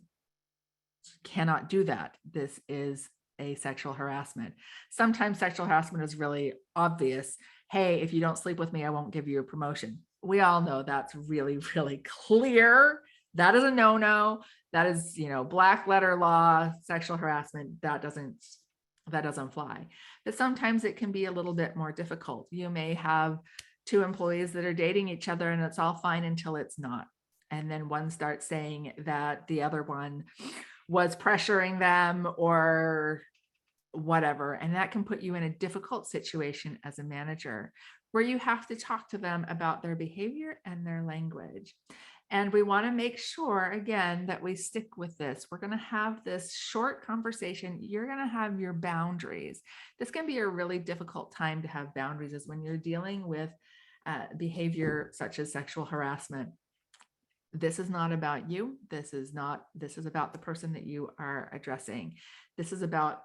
cannot do that. This is a sexual harassment. Sometimes sexual harassment is really obvious. Hey, if you don't sleep with me, I won't give you a promotion. We all know that's really, really clear. That is a no-no. That is, black letter law, sexual harassment. That doesn't fly. But sometimes it can be a little bit more difficult. You may have two employees that are dating each other and it's all fine until it's not. And then one starts saying that the other one was pressuring them or whatever. And that can put you in a difficult situation as a manager where you have to talk to them about their behavior and their language. And we want to make sure, again, that we stick with this. We're going to have this short conversation. You're going to have your boundaries. This can be a really difficult time to have boundaries, is when you're dealing with behavior such as sexual harassment. This is not about you. This is about the person that you are addressing. This is about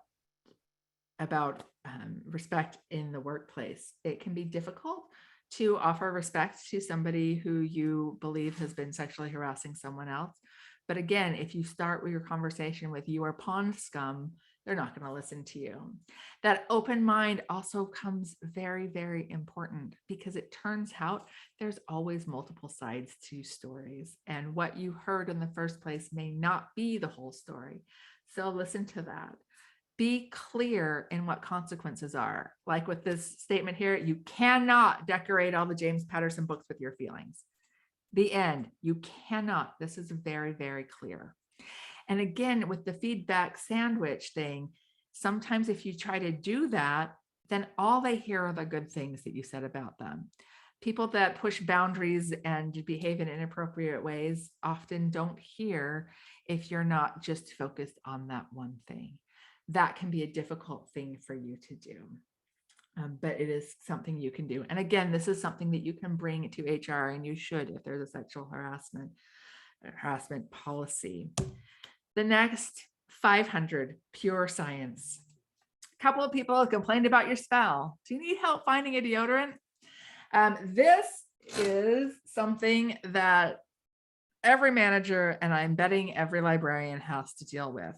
respect in the workplace. It can be difficult to offer respect to somebody who you believe has been sexually harassing someone else. But again, if you start with your conversation with "you are pond scum," they're not going to listen to you. That open mind also comes very, very important, because it turns out there's always multiple sides to stories. And what you heard in the first place may not be the whole story. So listen to that. Be clear in what consequences are. Like with this statement here, you cannot decorate all the James Patterson books with your feelings. The end. You cannot. This is very, very clear. And again, with the feedback sandwich thing, sometimes if you try to do that, then all they hear are the good things that you said about them. People that push boundaries and behave in inappropriate ways often don't hear if you're not just focused on that one thing. That can be a difficult thing for you to do. But it is something you can do. And again, this is something that you can bring to HR, and you should if there's a sexual harassment policy. The next 500, pure science. couple of people have complained about your smell. Do you need help finding a deodorant? This is something that every manager, and I'm betting every librarian, has to deal with.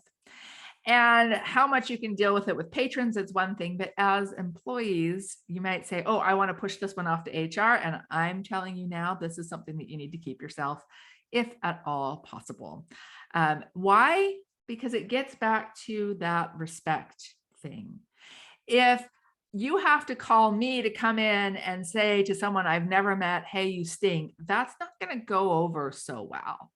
And how much you can deal with it with patrons is one thing, but as employees, you might say, oh, I want to push this one off to HR. And I'm telling you now, this is something that you need to keep yourself, if at all possible. Why? Because it gets back to that respect thing. If you have to call me to come in and say to someone I've never met, hey, you stink, that's not going to go over so well.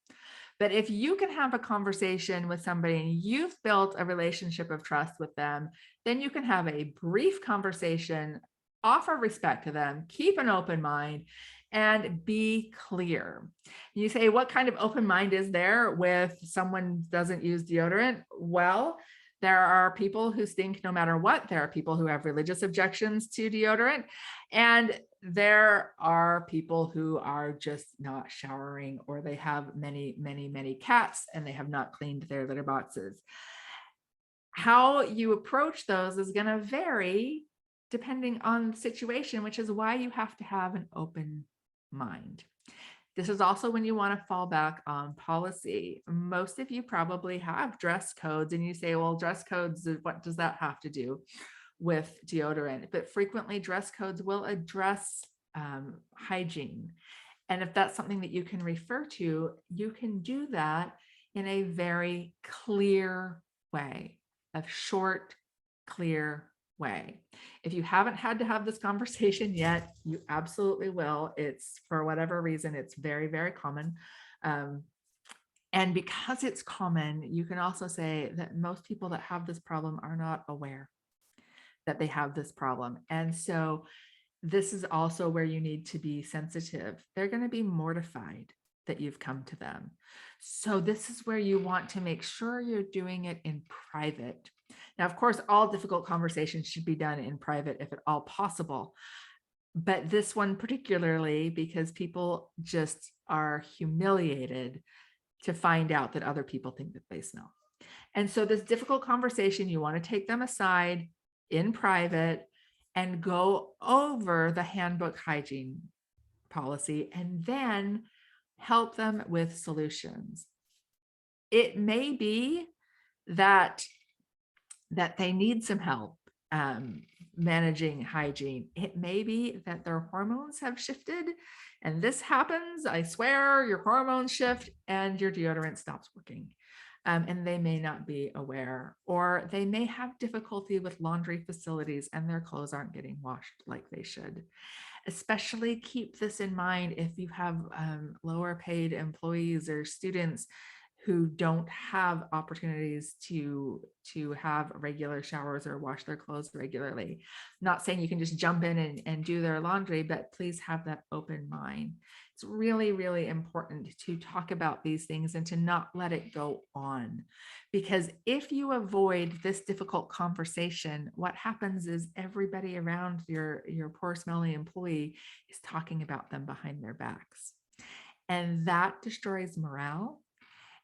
But if you can have a conversation with somebody and you've built a relationship of trust with them, then you can have a brief conversation, offer respect to them, keep an open mind, and be clear. You say, what kind of open mind is there with someone who doesn't use deodorant? Well, there are people who stink no matter what. There are people who have religious objections to deodorant. And there are people who are just not showering, or they have many cats and they have not cleaned their litter boxes. How you approach those is going to vary depending on the situation, which is why you have to have an open mind. This is also when you want to fall back on policy. Most of you probably have dress codes, and you say, well, dress codes, what does that have to do with deodorant? But frequently dress codes will address hygiene. And if that's something that you can refer to, you can do that in a very clear way, a short, clear way. If you haven't had to have this conversation yet, you absolutely will. It's, for whatever reason, it's very common. And because it's common, you can also say that most people that have this problem are not aware that they have this problem. And so this is also where you need to be sensitive. They're going to be mortified that you've come to them. So this is where you want to make sure you're doing it in private. Now, of course, all difficult conversations should be done in private if at all possible. But this one particularly, because people just are humiliated to find out that other people think that they smell. And so this difficult conversation, you want to take them aside in private and go over the handbook hygiene policy, and then help them with solutions. It may be that they need some help managing hygiene. It may be that their hormones have shifted, and this happens, I swear, your hormones shift and your deodorant stops working. And they may not be aware, or they may have difficulty with laundry facilities and their clothes aren't getting washed like they should. Especially keep this in mind if you have lower paid employees or students who don't have opportunities to have regular showers or wash their clothes regularly. Not saying you can just jump in and do their laundry, but please have that open mind. It's really important to talk about these things and to not let it go on. Because if you avoid this difficult conversation, what happens is everybody around your poor smelly employee is talking about them behind their backs. And that destroys morale.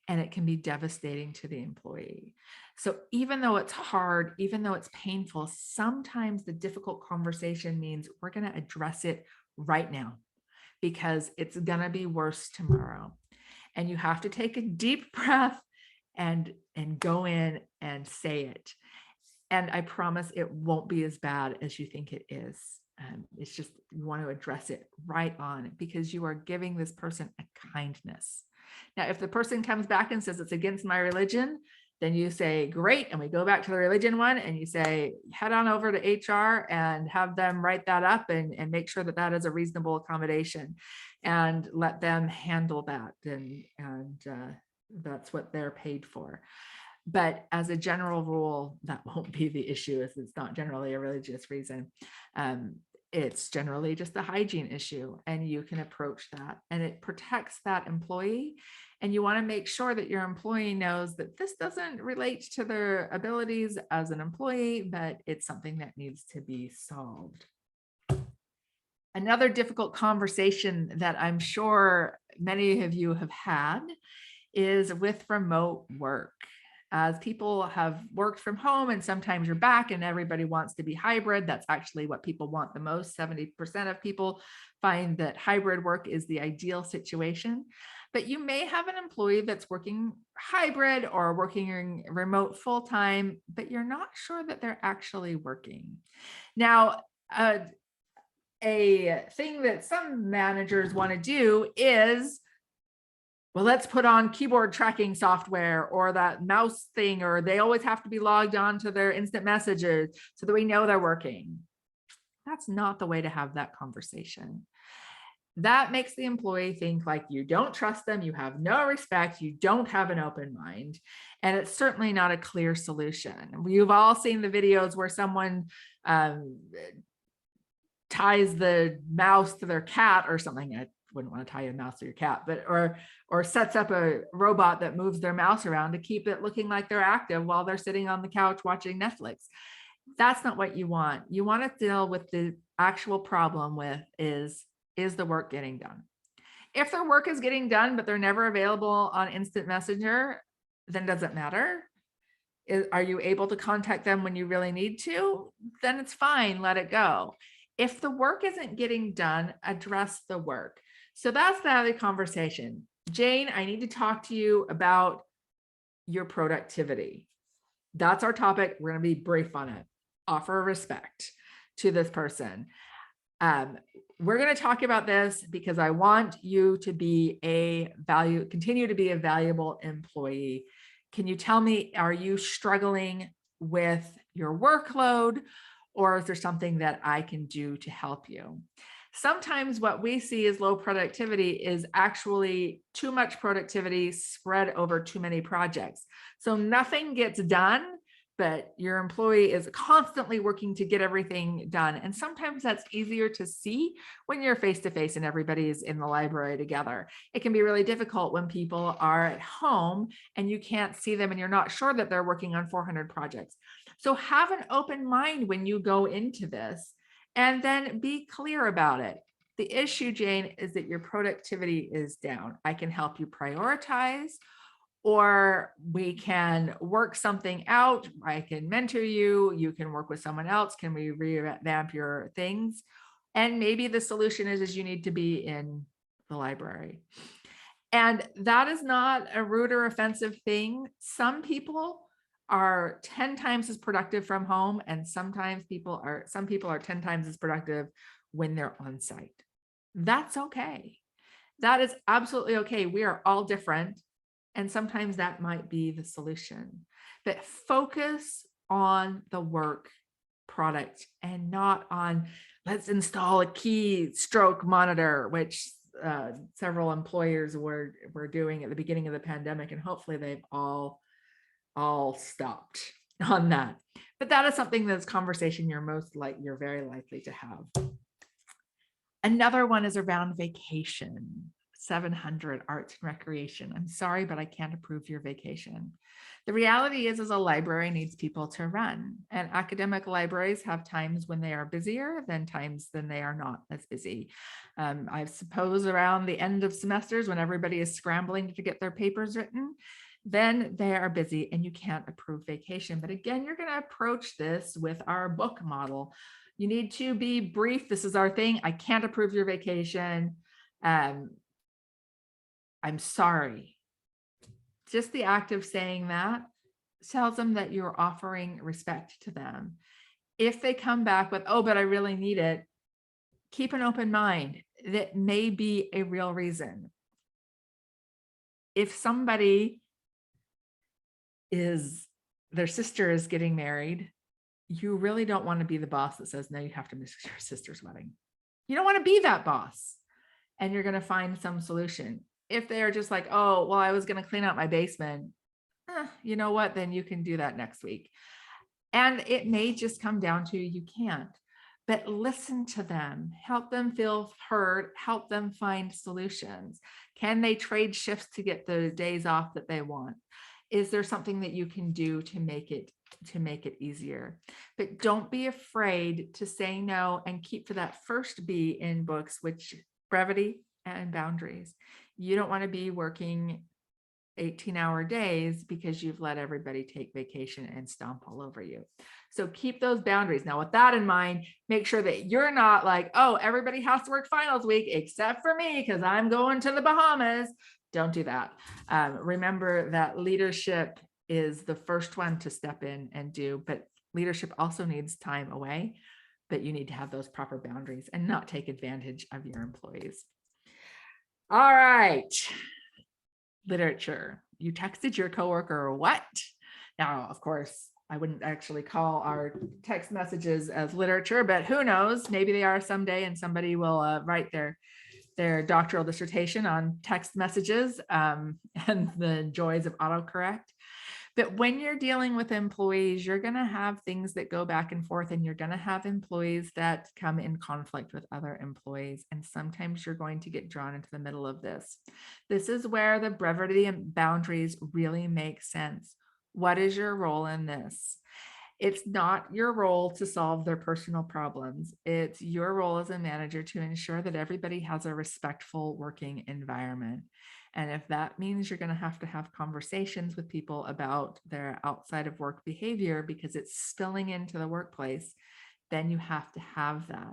And it can be devastating to the employee. So even though it's hard, even though it's painful, sometimes the difficult conversation means we're going to address it right now because it's going to be worse tomorrow. And you have to take a deep breath and go in and say it. And I promise it won't be as bad as you think it is. It's just, you want to address it right on because you are giving this person a kindness. Now, if the person comes back and says it's against my religion, then you say, great. And we go back to the religion one and you say, head on over to HR and have them write that up and make sure that that is a reasonable accommodation and let them handle that. And that's what they're paid for. But as a general rule, that won't be the issue if it's not generally a religious reason. It's generally just the hygiene issue, and you can approach that, and it protects that employee. And you want to make sure that your employee knows that this doesn't relate to their abilities as an employee, but it's something that needs to be solved. Another difficult conversation that I'm sure many of you have had is with remote work. as people have worked from home and sometimes you're back and everybody wants to be hybrid, that's actually what people want the most. 70% of people find that hybrid work is the ideal situation. But you may have an employee that's working hybrid or working remote full-time, but you're not sure that they're actually working. Now, a thing that some managers want to do is, well, let's put on keyboard tracking software or that mouse thing, or they always have to be logged on to their instant messages so that we know they're working. That's not the way to have that conversation. That makes the employee think like you don't trust them, you have no respect, you don't have an open mind, and it's certainly not a clear solution. We've all seen the videos where someone ties the mouse to their cat or something. I wouldn't want to tie a mouse to your cat, but or sets up a robot that moves their mouse around to keep it looking like they're active while they're sitting on the couch watching Netflix. That's not what you want. You want to deal with the actual problem with is the work getting done? If their work is getting done, but they're never available on instant messenger, then does it matter? Are you able to contact them when you really need to? Then it's fine, let it go. If the work isn't getting done, address the work. So that's the other conversation. Jane, I need to talk to you about your productivity. That's our topic. We're going to be brief on it. Offer respect to this person. We're going to talk about this because I want you to be continue to be a valuable employee. Can you tell me, are you struggling with your workload, or is there something that I can do to help you? Sometimes what we see as low productivity is actually too much productivity spread over too many projects. So nothing gets done, but your employee is constantly working to get everything done. And sometimes that's easier to see when you're face-to-face and everybody is in the library together. It can be really difficult when people are at home and you can't see them and you're not sure that they're working on 400 projects. So have an open mind when you go into this and then be clear about it. The issue, Jane, is that your productivity is down. I can help you prioritize, or we can work something out. I can mentor you. You can work with someone else. Can we revamp your things? And maybe the solution is you need to be in the library. And that is not a rude or offensive thing. Some people are 10 times as productive from home, and some people are 10 times as productive when they're on site. That's okay. That is absolutely okay. We are all different. And sometimes that might be the solution, but focus on the work product and not on, let's install a keystroke monitor, which several employers were doing at the beginning of the pandemic. And hopefully they've all stopped on that. But that is something that's conversation you're very likely to have. Another one is around vacation. 700 arts and recreation. I'm sorry, but I can't approve your vacation. The reality is a library needs people to run, and academic libraries have times when they are busier than times when they are not as busy. I suppose around the end of semesters when everybody is scrambling to get their papers written, then they are busy and you can't approve vacation. But again, you're going to approach this with our book model. You need to be brief. This is our thing. I can't approve your vacation. I'm sorry. Just the act of saying that tells them that you're offering respect to them. If they come back with, oh, but I really need it, keep an open mind. That may be a real reason. If somebody their sister is getting married, you really don't want to be the boss that says, no, you have to miss your sister's wedding. You don't want to be that boss, and you're going to find some solution. If they are just like, oh, well, I was going to clean out my basement, you know what, then you can do that next week. And it may just come down to you can't, but listen to them, help them feel heard, help them find solutions. Can they trade shifts to get the days off that they want? Is there something that you can do to make it easier? But don't be afraid to say no and keep to that first B in books, which brevity and boundaries. You don't want to be working 18-hour days because you've let everybody take vacation and stomp all over you. So keep those boundaries. Now, with that in mind, make sure that you're not like, oh, everybody has to work finals week except for me because I'm going to the Bahamas. Don't do that. Remember that leadership is the first one to step in and do, but leadership also needs time away, but you need to have those proper boundaries and not take advantage of your employees. All right. Literature. You texted your coworker what? Now, of course, I wouldn't actually call our text messages as literature, but who knows? Maybe they are someday, and somebody will write their doctoral dissertation on text messages and the joys of autocorrect. But when you're dealing with employees, you're going to have things that go back and forth, and you're going to have employees that come in conflict with other employees. And sometimes you're going to get drawn into the middle of this. This is where the brevity and boundaries really make sense. What is your role in this? It's not your role to solve their personal problems. It's your role as a manager to ensure that everybody has a respectful working environment. And if that means you're going to have conversations with people about their outside of work behavior because it's spilling into the workplace, then you have to have that.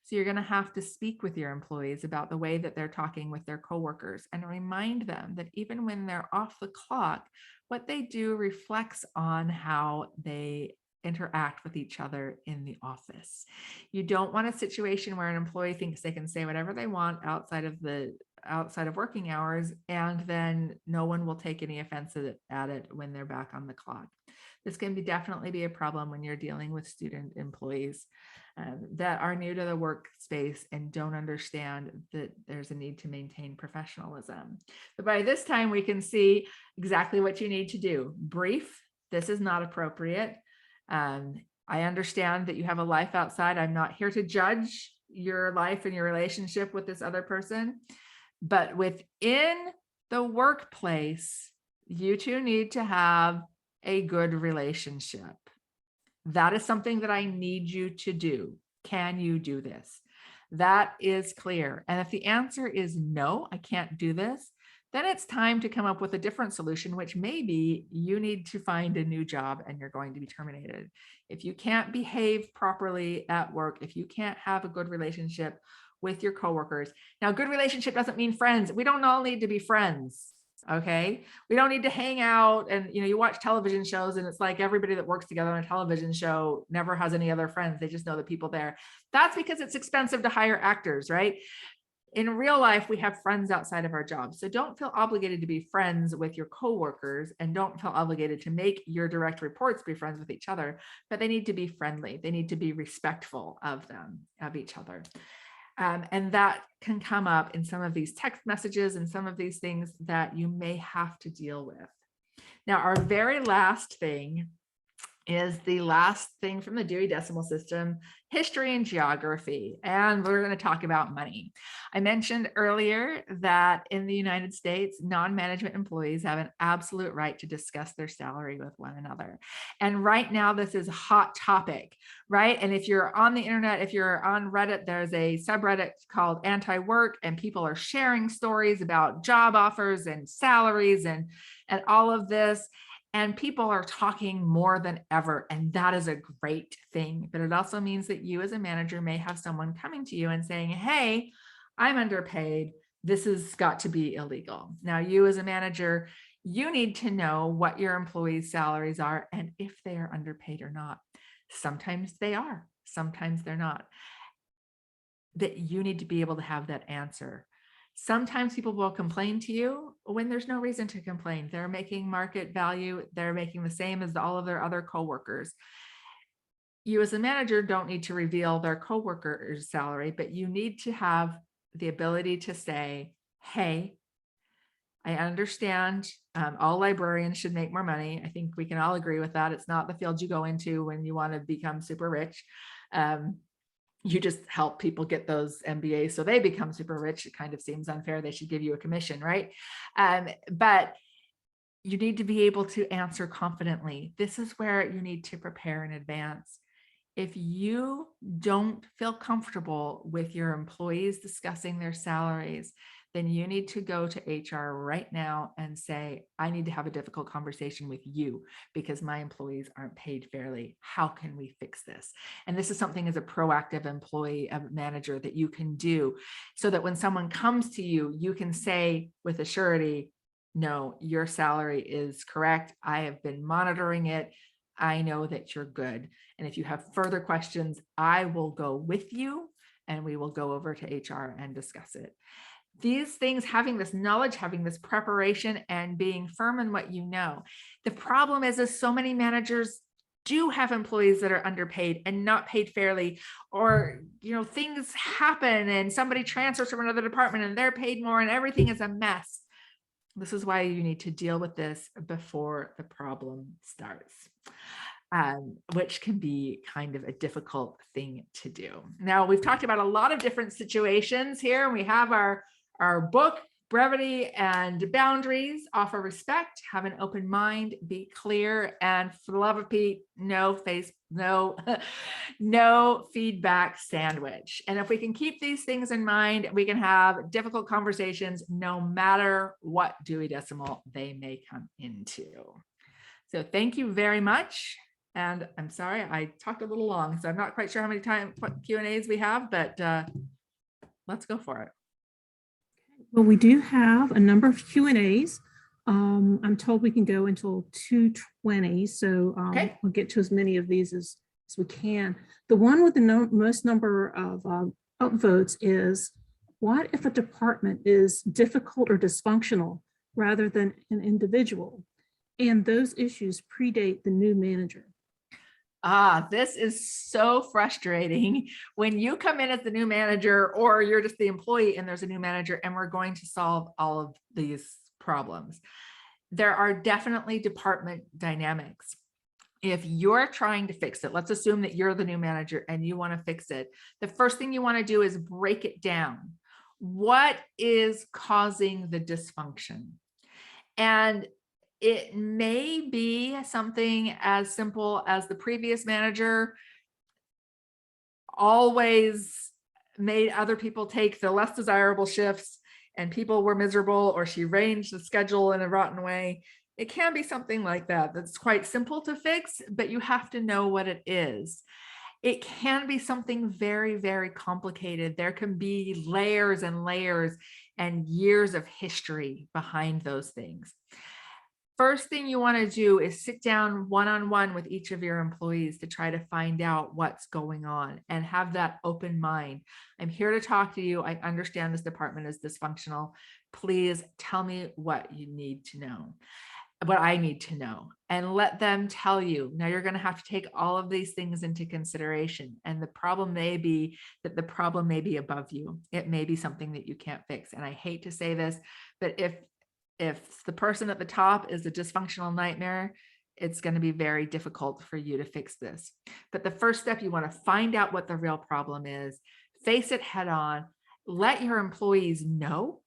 So you're going to have to speak with your employees about the way that they're talking with their coworkers and remind them that even when they're off the clock, what they do reflects on how they interact with each other in the office. You don't want a situation where an employee thinks they can say whatever they want outside of working hours, and then no one will take any offense at it when they're back on the clock. This can definitely be a problem when you're dealing with student employees that are new to the workspace and don't understand that there's a need to maintain professionalism. But by this time, we can see exactly what you need to do. Brief, this is not appropriate. I understand that you have a life outside. I'm not here to judge your life and your relationship with this other person, but within the workplace, you two need to have a good relationship. That is something that I need you to do. Can you do this? That is clear. And if the answer is no, I can't do this, then it's time to come up with a different solution, which maybe you need to find a new job and you're going to be terminated. If you can't behave properly at work, if you can't have a good relationship with your coworkers. Now, good relationship doesn't mean friends. We don't all need to be friends. Okay. We don't need to hang out and, you watch television shows and it's like everybody that works together on a television show never has any other friends. They just know the people there. That's because it's expensive to hire actors, right? In real life, we have friends outside of our jobs. So don't feel obligated to be friends with your coworkers, and don't feel obligated to make your direct reports be friends with each other, but they need to be friendly. They need to be respectful of each other. And that can come up in some of these text messages and some of these things that you may have to deal with. Now, our very last thing is the last thing from the Dewey Decimal System, history and geography. And we're going to talk about money. I mentioned earlier that in the United States, non-management employees have an absolute right to discuss their salary with one another. And right now, this is a hot topic, right? And if you're on the internet, if you're on Reddit, there's a subreddit called Anti-Work, and people are sharing stories about job offers and salaries and all of this. And people are talking more than ever, and that is a great thing. But it also means that you as a manager may have someone coming to you and saying, hey, I'm underpaid. This has got to be illegal. Now, you as a manager, you need to know what your employees' salaries are and if they are underpaid or not. Sometimes they are, sometimes they're not. That you need to be able to have that answer. Sometimes people will complain to you when there's no reason to complain. They're making market value. They're making the same as all of their other coworkers. You as a manager don't need to reveal their coworker's salary, but you need to have the ability to say, hey, I understand all librarians should make more money. I think we can all agree with that. It's not the field you go into when you want to become super rich. You just help people get those MBAs so they become super rich. It kind of seems unfair. They should give you a commission, right? But you need to be able to answer confidently. This is where you need to prepare in advance. If you don't feel comfortable with your employees discussing their salaries, then you need to go to HR right now and say, I need to have a difficult conversation with you because my employees aren't paid fairly. How can we fix this? And this is something as a proactive employee, a manager, that you can do so that when someone comes to you, you can say with a surety, no, your salary is correct. I have been monitoring it. I know that you're good. And if you have further questions, I will go with you and we will go over to HR and discuss it. These things, having this knowledge, having this preparation, and being firm in what you know. The problem is so many managers do have employees that are underpaid and not paid fairly, or things happen and somebody transfers from another department and they're paid more and everything is a mess. This is why you need to deal with this before the problem starts. Which can be kind of a difficult thing to do. Now, we've talked about a lot of different situations here. We have our book, Brevity and Boundaries, Offer Respect, Have an Open Mind, Be Clear, and for the love of Pete, no feedback sandwich. And if we can keep these things in mind, we can have difficult conversations no matter what Dewey Decimal they may come into. So thank you very much. And I'm sorry, I talked a little long, so I'm not quite sure how many Q&As we have, but let's go for it. Well, we do have a number of Q&As. I'm told we can go until 2:20, so Okay. We'll get to as many of these as we can. The one with the most number of upvotes is, what if a department is difficult or dysfunctional rather than an individual, and those issues predate the new manager? This is so frustrating when you come in as the new manager, or you're just the employee and there's a new manager and we're going to solve all of these problems. There are definitely department dynamics. If you're trying to fix it, let's assume that you're the new manager and you want to fix it. The first thing you want to do is break it down. What is causing the dysfunction? And it may be something as simple as the previous manager always made other people take the less desirable shifts and people were miserable, or she arranged the schedule in a rotten way. It can be something like that. That's quite simple to fix, but you have to know what it is. It can be something very, very complicated. There can be layers and layers and years of history behind those things. First thing you want to do is sit down one-on-one with each of your employees to try to find out what's going on and have that open mind. I'm here to talk to you. I understand this department is dysfunctional. Please tell me what you need to know, what I need to know, and let them tell you. Now you're going to have to take all of these things into consideration. And the problem may be that the problem may be above you. It may be something that you can't fix. And I hate to say this, but if the person at the top is a dysfunctional nightmare, it's going to be very difficult for you to fix this. But the first step, you want to find out what the real problem is, face it head on, let your employees know,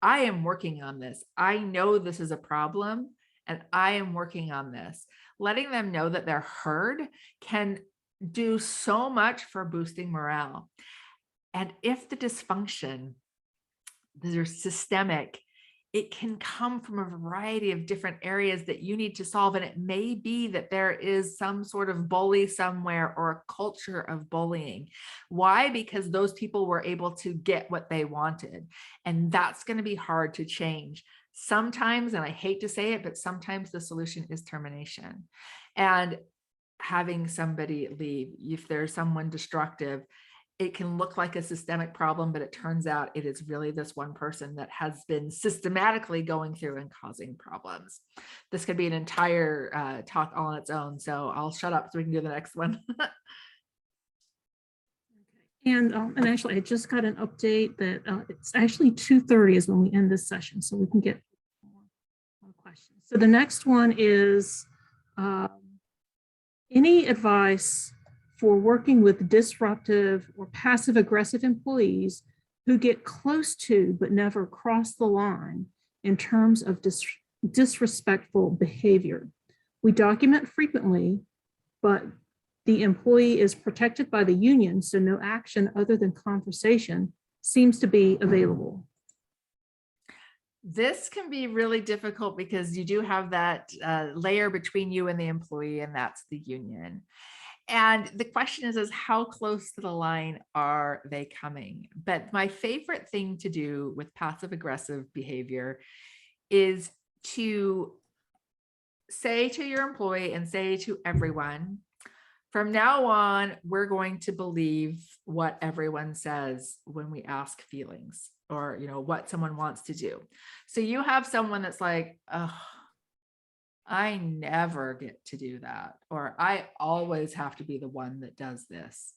I am working on this. I know this is a problem and I am working on this. Letting them know that they're heard can do so much for boosting morale. And if the dysfunction, they're systemic, it can come from a variety of different areas that you need to solve. And it may be that there is some sort of bully somewhere or a culture of bullying. Why? Because those people were able to get what they wanted. And that's going to be hard to change. Sometimes, and I hate to say it, but sometimes the solution is termination. And having somebody leave, if there's someone destructive, it can look like a systemic problem, but it turns out it is really this one person that has been systematically going through and causing problems. This could be an entire talk all on its own. So I'll shut up so we can do the next one. And actually, I just got an update that it's actually 2:30 is when we end this session, so we can get more questions. So the next one is any advice for working with disruptive or passive aggressive employees who get close to but never cross the line in terms of disrespectful behavior. We document frequently, but the employee is protected by the union, so no action other than conversation seems to be available. This can be really difficult because you do have that layer between you and the employee, and that's the union. And the question is how close to the line are they coming? But my favorite thing to do with passive aggressive behavior is to say to your employee and say to everyone, from now on, we're going to believe what everyone says when we ask feelings or, you know, what someone wants to do. So you have someone that's like, oh, I never get to do that, or I always have to be the one that does this.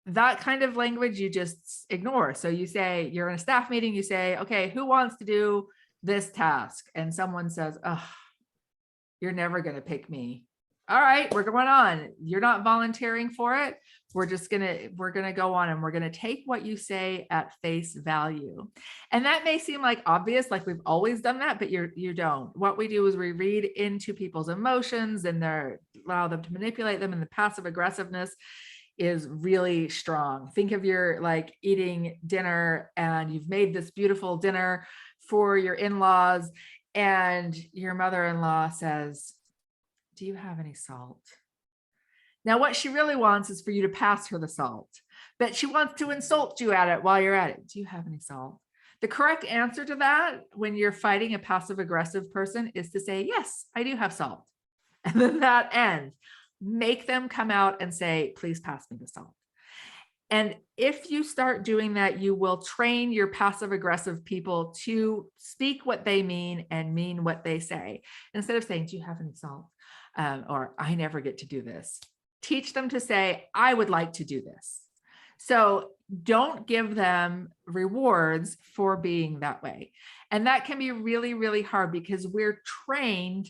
That kind of language you just ignore. So you say, you're in a staff meeting, you say, okay, who wants to do this task? And someone says, oh, you're never going to pick me. All right, we're going on. You're not volunteering for it. We're going to go on, and we're going to take what you say at face value. And that may seem like obvious, like we've always done that, but you don't. What we do is we read into people's emotions and allow them to manipulate them. And the passive aggressiveness is really strong. Think of your like eating dinner, and you've made this beautiful dinner for your in-laws, and your mother-in-law says, do you have any salt? Now, what she really wants is for you to pass her the salt, but she wants to insult you at it while you're at it. Do you have any salt? The correct answer to that when you're fighting a passive aggressive person is to say, yes, I do have salt. And then that ends. Make them come out and say, please pass me the salt. And if you start doing that, you will train your passive aggressive people to speak what they mean and mean what they say. Instead of saying, do you have any salt? Or I never get to do this. Teach them to say, I would like to do this. So don't give them rewards for being that way. And that can be really, really hard because we're trained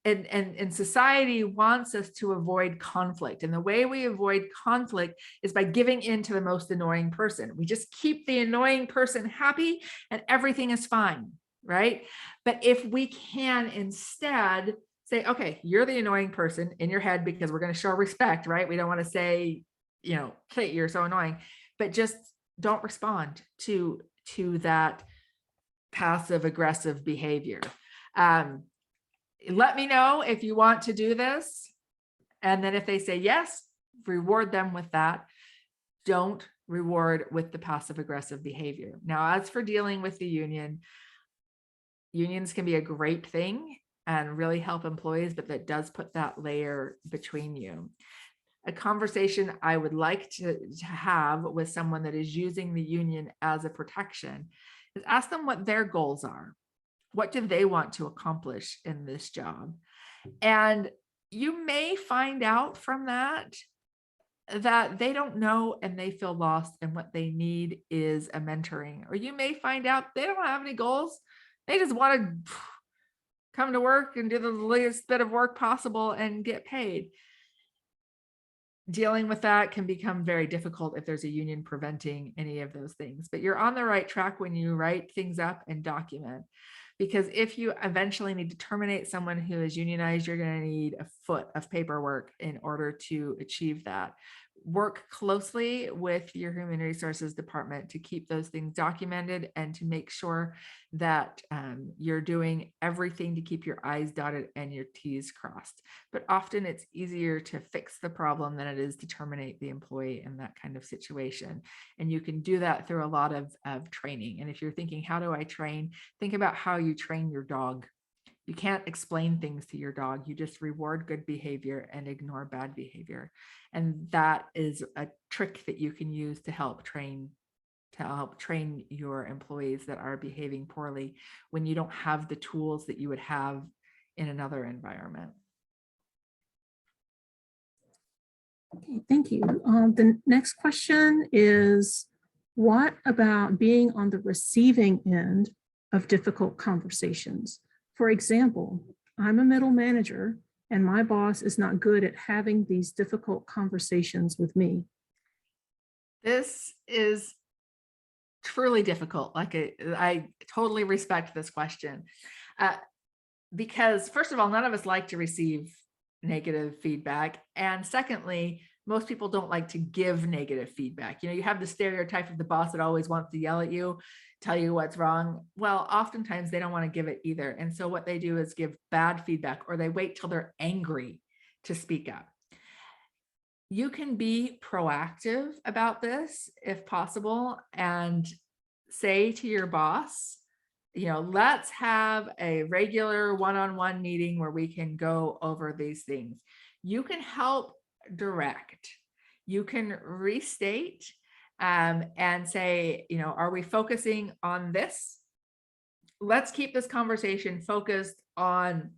and society wants us to avoid conflict. And the way we avoid conflict is by giving in to the most annoying person. We just keep the annoying person happy and everything is fine, right? But if we can instead say, okay, you're the annoying person in your head because we're going to show respect, right? We don't want to say, you know, Kate, you're so annoying, but just don't respond to that passive aggressive behavior. Let me know if you want to do this. And then if they say yes, reward them with that. Don't reward with the passive aggressive behavior. Now, as for dealing with the union, unions can be a great thing and really help employees, but that does put that layer between you. A conversation I would like to have with someone that is using the union as a protection is ask them what their goals are. What do they want to accomplish in this job? And you may find out from that they don't know and they feel lost, and what they need is a mentoring. Or you may find out they don't have any goals. They just want to come to work and do the least bit of work possible and get paid. Dealing with that can become very difficult if there's a union preventing any of those things. But you're on the right track when you write things up and document. Because if you eventually need to terminate someone who is unionized, you're going to need a foot of paperwork in order to achieve that. Work closely with your human resources department to keep those things documented and to make sure that you're doing everything to keep your I's dotted and your T's crossed. But often it's easier to fix the problem than it is to terminate the employee in that kind of situation. And you can do that through a lot of training. And if you're thinking, how do I train? Think about how you train your dog. You can't explain things to your dog. You just reward good behavior and ignore bad behavior. And that is a trick that you can use to help train your employees that are behaving poorly when you don't have the tools that you would have in another environment. Okay, thank you. The next question is, what about being on the receiving end of difficult conversations? For example, I'm a middle manager and my boss is not good at having these difficult conversations with me. This is truly difficult. I totally respect this question because first of all, none of us like to receive negative feedback. And secondly, most people don't like to give negative feedback. You have the stereotype of the boss that always wants to yell at you, tell you what's wrong. Well, oftentimes they don't want to give it either. And so what they do is give bad feedback, or they wait till they're angry to speak up. You can be proactive about this if possible, and say to your boss, let's have a regular one-on-one meeting where we can go over these things. You can help direct, you can restate, and say, are we focusing on this? Let's keep this conversation focused on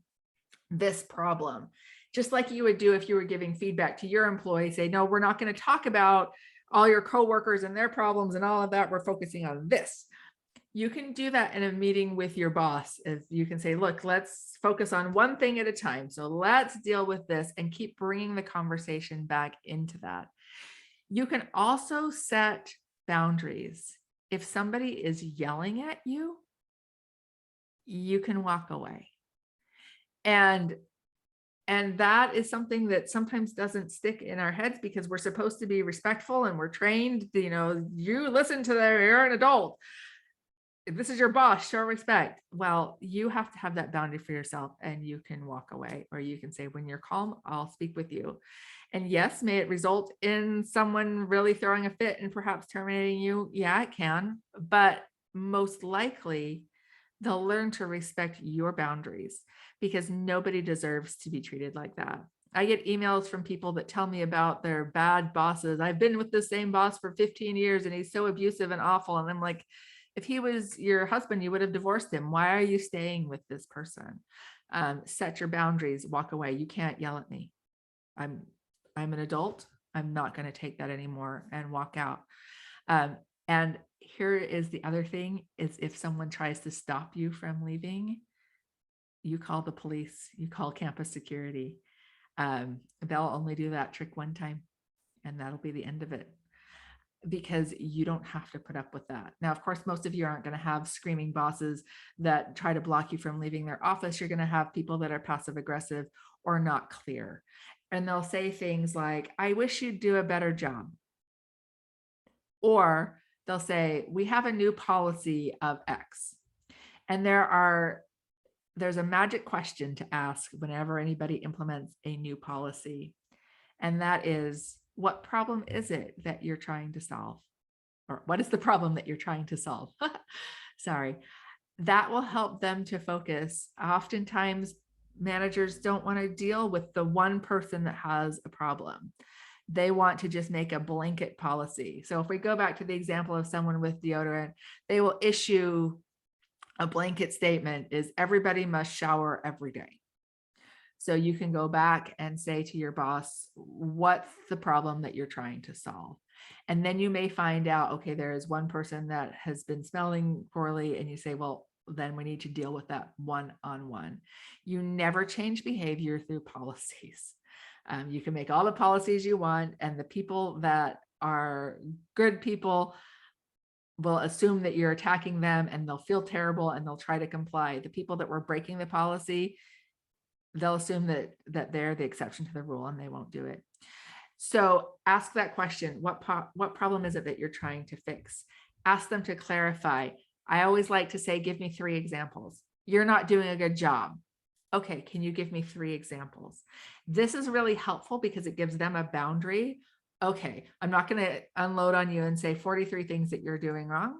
this problem. Just like you would do if you were giving feedback to your employee, say, no, we're not going to talk about all your coworkers and their problems and all of that. We're focusing on this. You can do that in a meeting with your boss. If you can say, look, let's focus on one thing at a time. So let's deal with this, and keep bringing the conversation back into that. You can also set boundaries. If somebody is yelling at you, you can walk away. And that is something that sometimes doesn't stick in our heads, because we're supposed to be respectful and we're trained, you listen to them, you're an adult. If this is your boss, show respect. Well, you have to have that boundary for yourself, and you can walk away, or you can say, when you're calm, I'll speak with you. And yes, may it result in someone really throwing a fit and perhaps terminating you? Yeah, it can, but most likely they'll learn to respect your boundaries, because nobody deserves to be treated like that. I get emails from people that tell me about their bad bosses. I've been with the same boss for 15 years and he's so abusive and awful. And I'm like, if he was your husband, you would have divorced him. Why are you staying with this person? Set your boundaries, walk away. You can't yell at me. I'm an adult. I'm not going to take that anymore, and walk out. And here is the other thing, is if someone tries to stop you from leaving, you call the police, you call campus security. They'll only do that trick one time, and that'll be the end of it, because you don't have to put up with that. Now, of course, most of you aren't going to have screaming bosses that try to block you from leaving their office. You're going to have people that are passive aggressive or not clear. And they'll say things like, I wish you'd do a better job. Or they'll say, we have a new policy of X. And there's a magic question to ask whenever anybody implements a new policy. And that is, what problem is it that you're trying to solve? Or what is the problem that you're trying to solve? Sorry. That will help them to focus. Oftentimes, managers don't want to deal with the one person that has a problem. They want to just make a blanket policy. So if we go back to the example of someone with deodorant, they will issue a blanket statement, is everybody must shower every day. So you can go back and say to your boss, what's the problem that you're trying to solve? And then you may find out, okay, there is one person that has been smelling poorly, and you say, well, then we need to deal with that one-on-one. You never change behavior through policies. You can make all the policies you want, and the people that are good people will assume that you're attacking them, and they'll feel terrible and they'll try to comply. The people that were breaking the policy, they'll assume that they're the exception to the rule, and they won't do it. So ask that question. What problem is it that you're trying to fix? Ask them to clarify. I always like to say, give me 3 examples. You're not doing a good job. Okay, can you give me 3 examples? This is really helpful because it gives them a boundary. Okay, I'm not going to unload on you and say 43 things that you're doing wrong.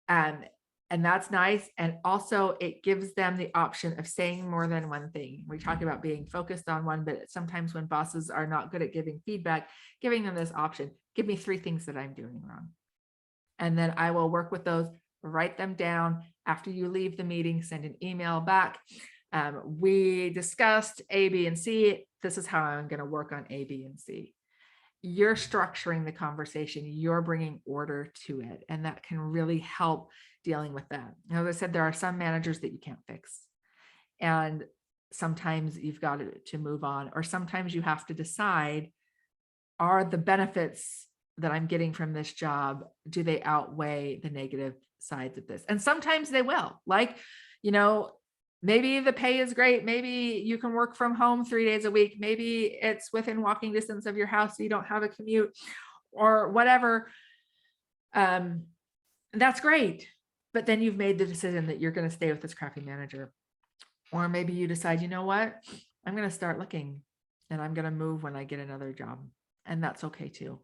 And that's nice. And also it gives them the option of saying more than one thing. We talk about being focused on one, but sometimes when bosses are not good at giving feedback, giving them this option, give me 3 things that I'm doing wrong. And then I will work with those, write them down. After you leave the meeting, send an email back. We discussed A, B, and C. This is how I'm going to work on A, B, and C. You're structuring the conversation. You're bringing order to it. And that can really help dealing with that. As I said, there are some managers that you can't fix. And sometimes you've got to move on, or sometimes you have to decide, are the benefits that I'm getting from this job, do they outweigh the negative sides of this? And sometimes they will. Like, Maybe the pay is great. Maybe you can work from home 3 days a week. Maybe it's within walking distance of your house, so you don't have a commute or whatever. That's great. But then you've made the decision that you're going to stay with this crappy manager. Or maybe you decide, you know what, I'm going to start looking and I'm going to move when I get another job. And that's okay too.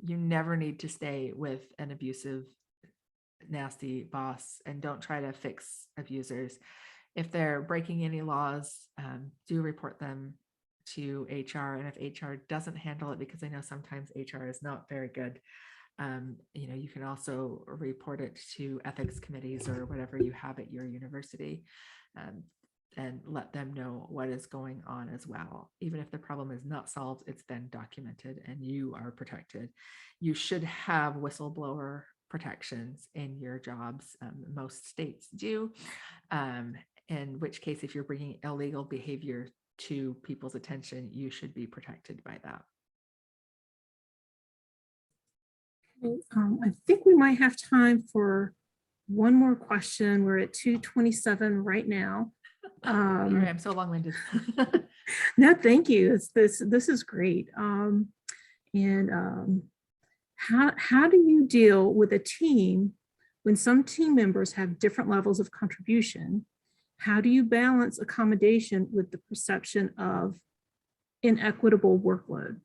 You never need to stay with an abusive, nasty boss, and don't try to fix abusers. If they're breaking any laws, do report them to HR. And if HR doesn't handle it, because I know sometimes HR is not very good, you can also report it to ethics committees or whatever you have at your university, and let them know what is going on as well. Even if the problem is not solved, it's been documented and you are protected. You should have whistleblower protections in your jobs. Most states do, in which case, if you're bringing illegal behavior to people's attention, you should be protected by that. I think we might have time for one more question. We're at 2:27 right now. Sorry, I'm so long-winded. No, thank you. This is great. How do you deal with a team when some team members have different levels of contribution? How do you balance accommodation with the perception of inequitable workload?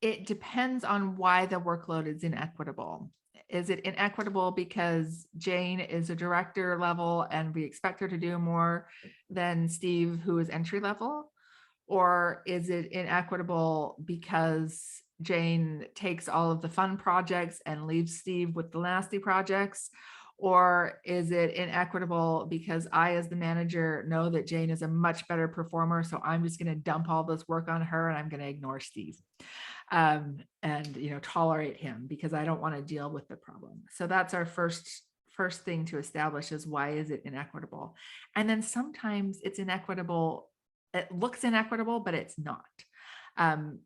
It depends on why the workload is inequitable. Is it inequitable because Jane is a director level and we expect her to do more than Steve, who is entry level? Or is it inequitable because Jane takes all of the fun projects and leaves Steve with the nasty projects? Or is it inequitable because I, as the manager, know that Jane is a much better performer, so I'm just going to dump all this work on her and I'm going to ignore Steve, and tolerate him because I don't want to deal with the problem? So that's our first thing to establish, is why is it inequitable? And then sometimes it's inequitable. It looks inequitable, but it's not.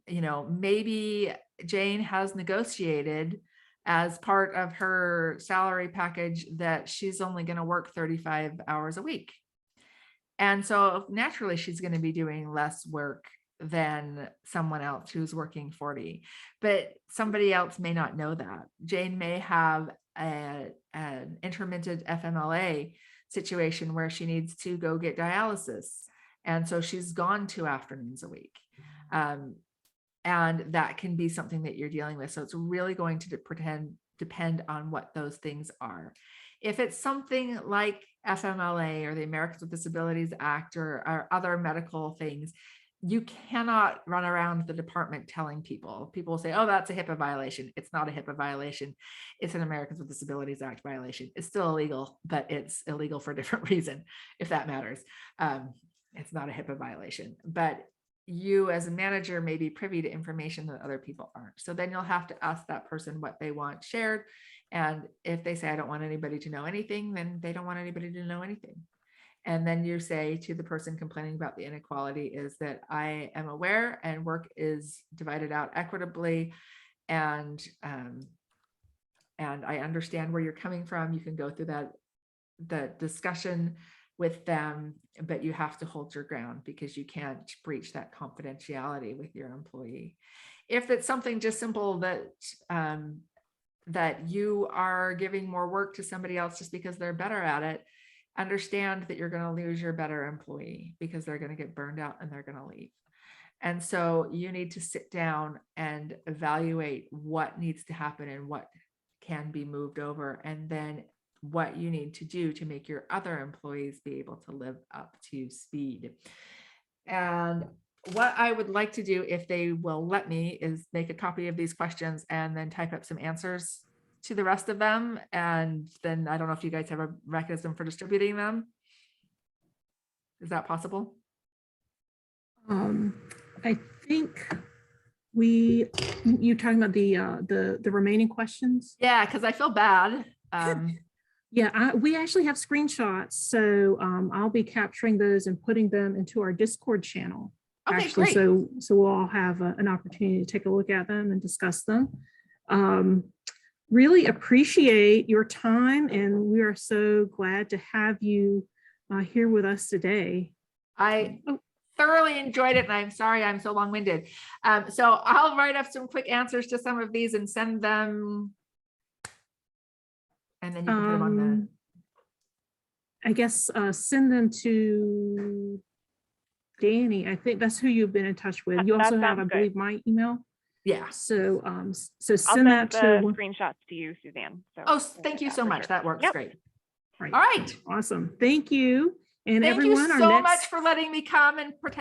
Maybe Jane has negotiated as part of her salary package that she's only going to work 35 hours a week. And so naturally she's going to be doing less work than someone else who's working 40, but somebody else may not know that. Jane may have an intermittent FMLA situation where she needs to go get dialysis. And so she's gone 2 afternoons a week. And that can be something that you're dealing with. So it's really going to depend on what those things are. If it's something like FMLA or the Americans with Disabilities Act or other medical things, you cannot run around the department telling people. People will say, oh, that's a HIPAA violation. It's not a HIPAA violation. It's an Americans with Disabilities Act violation. It's still illegal, but it's illegal for a different reason, if that matters. It's not a HIPAA violation, but you as a manager may be privy to information that other people aren't. So then you'll have to ask that person what they want shared. And if they say, I don't want anybody to know anything, then they don't want anybody to know anything. And then you say to the person complaining about the inequality is that I am aware and work is divided out equitably. And I understand where you're coming from. You can go through the discussion with them, but you have to hold your ground because you can't breach that confidentiality with your employee. If it's something just simple that you are giving more work to somebody else just because they're better at it, understand that you're going to lose your better employee because they're going to get burned out and they're going to leave. And so you need to sit down and evaluate what needs to happen and what can be moved over, and then what you need to do to make your other employees be able to live up to speed. And what I would like to do, if they will let me, is make a copy of these questions and then type up some answers to the rest of them. And then I don't know if you guys have a mechanism for distributing them. Is that possible? I think you're talking about the remaining questions. Yeah, because I feel bad. Yeah, we actually have screenshots, so I'll be capturing those and putting them into our Discord channel. Okay, actually, great. so we'll all have an opportunity to take a look at them and discuss them. Really appreciate your time, and we are so glad to have you here with us today. I thoroughly enjoyed it, and I'm sorry I'm so long-winded. So I'll write up some quick answers to some of these and send them. And then you can put them on the. I guess send them to Danny. I think that's who you've been in touch with. You also have, I believe, my email. Yeah. So so I'll send that the to screenshots to you, Suzanne. So Oh, thank you so much. sure. That works Yep. great. right. All right. Awesome. Thank you. And Thank everyone, you our so next much for letting me come and pretend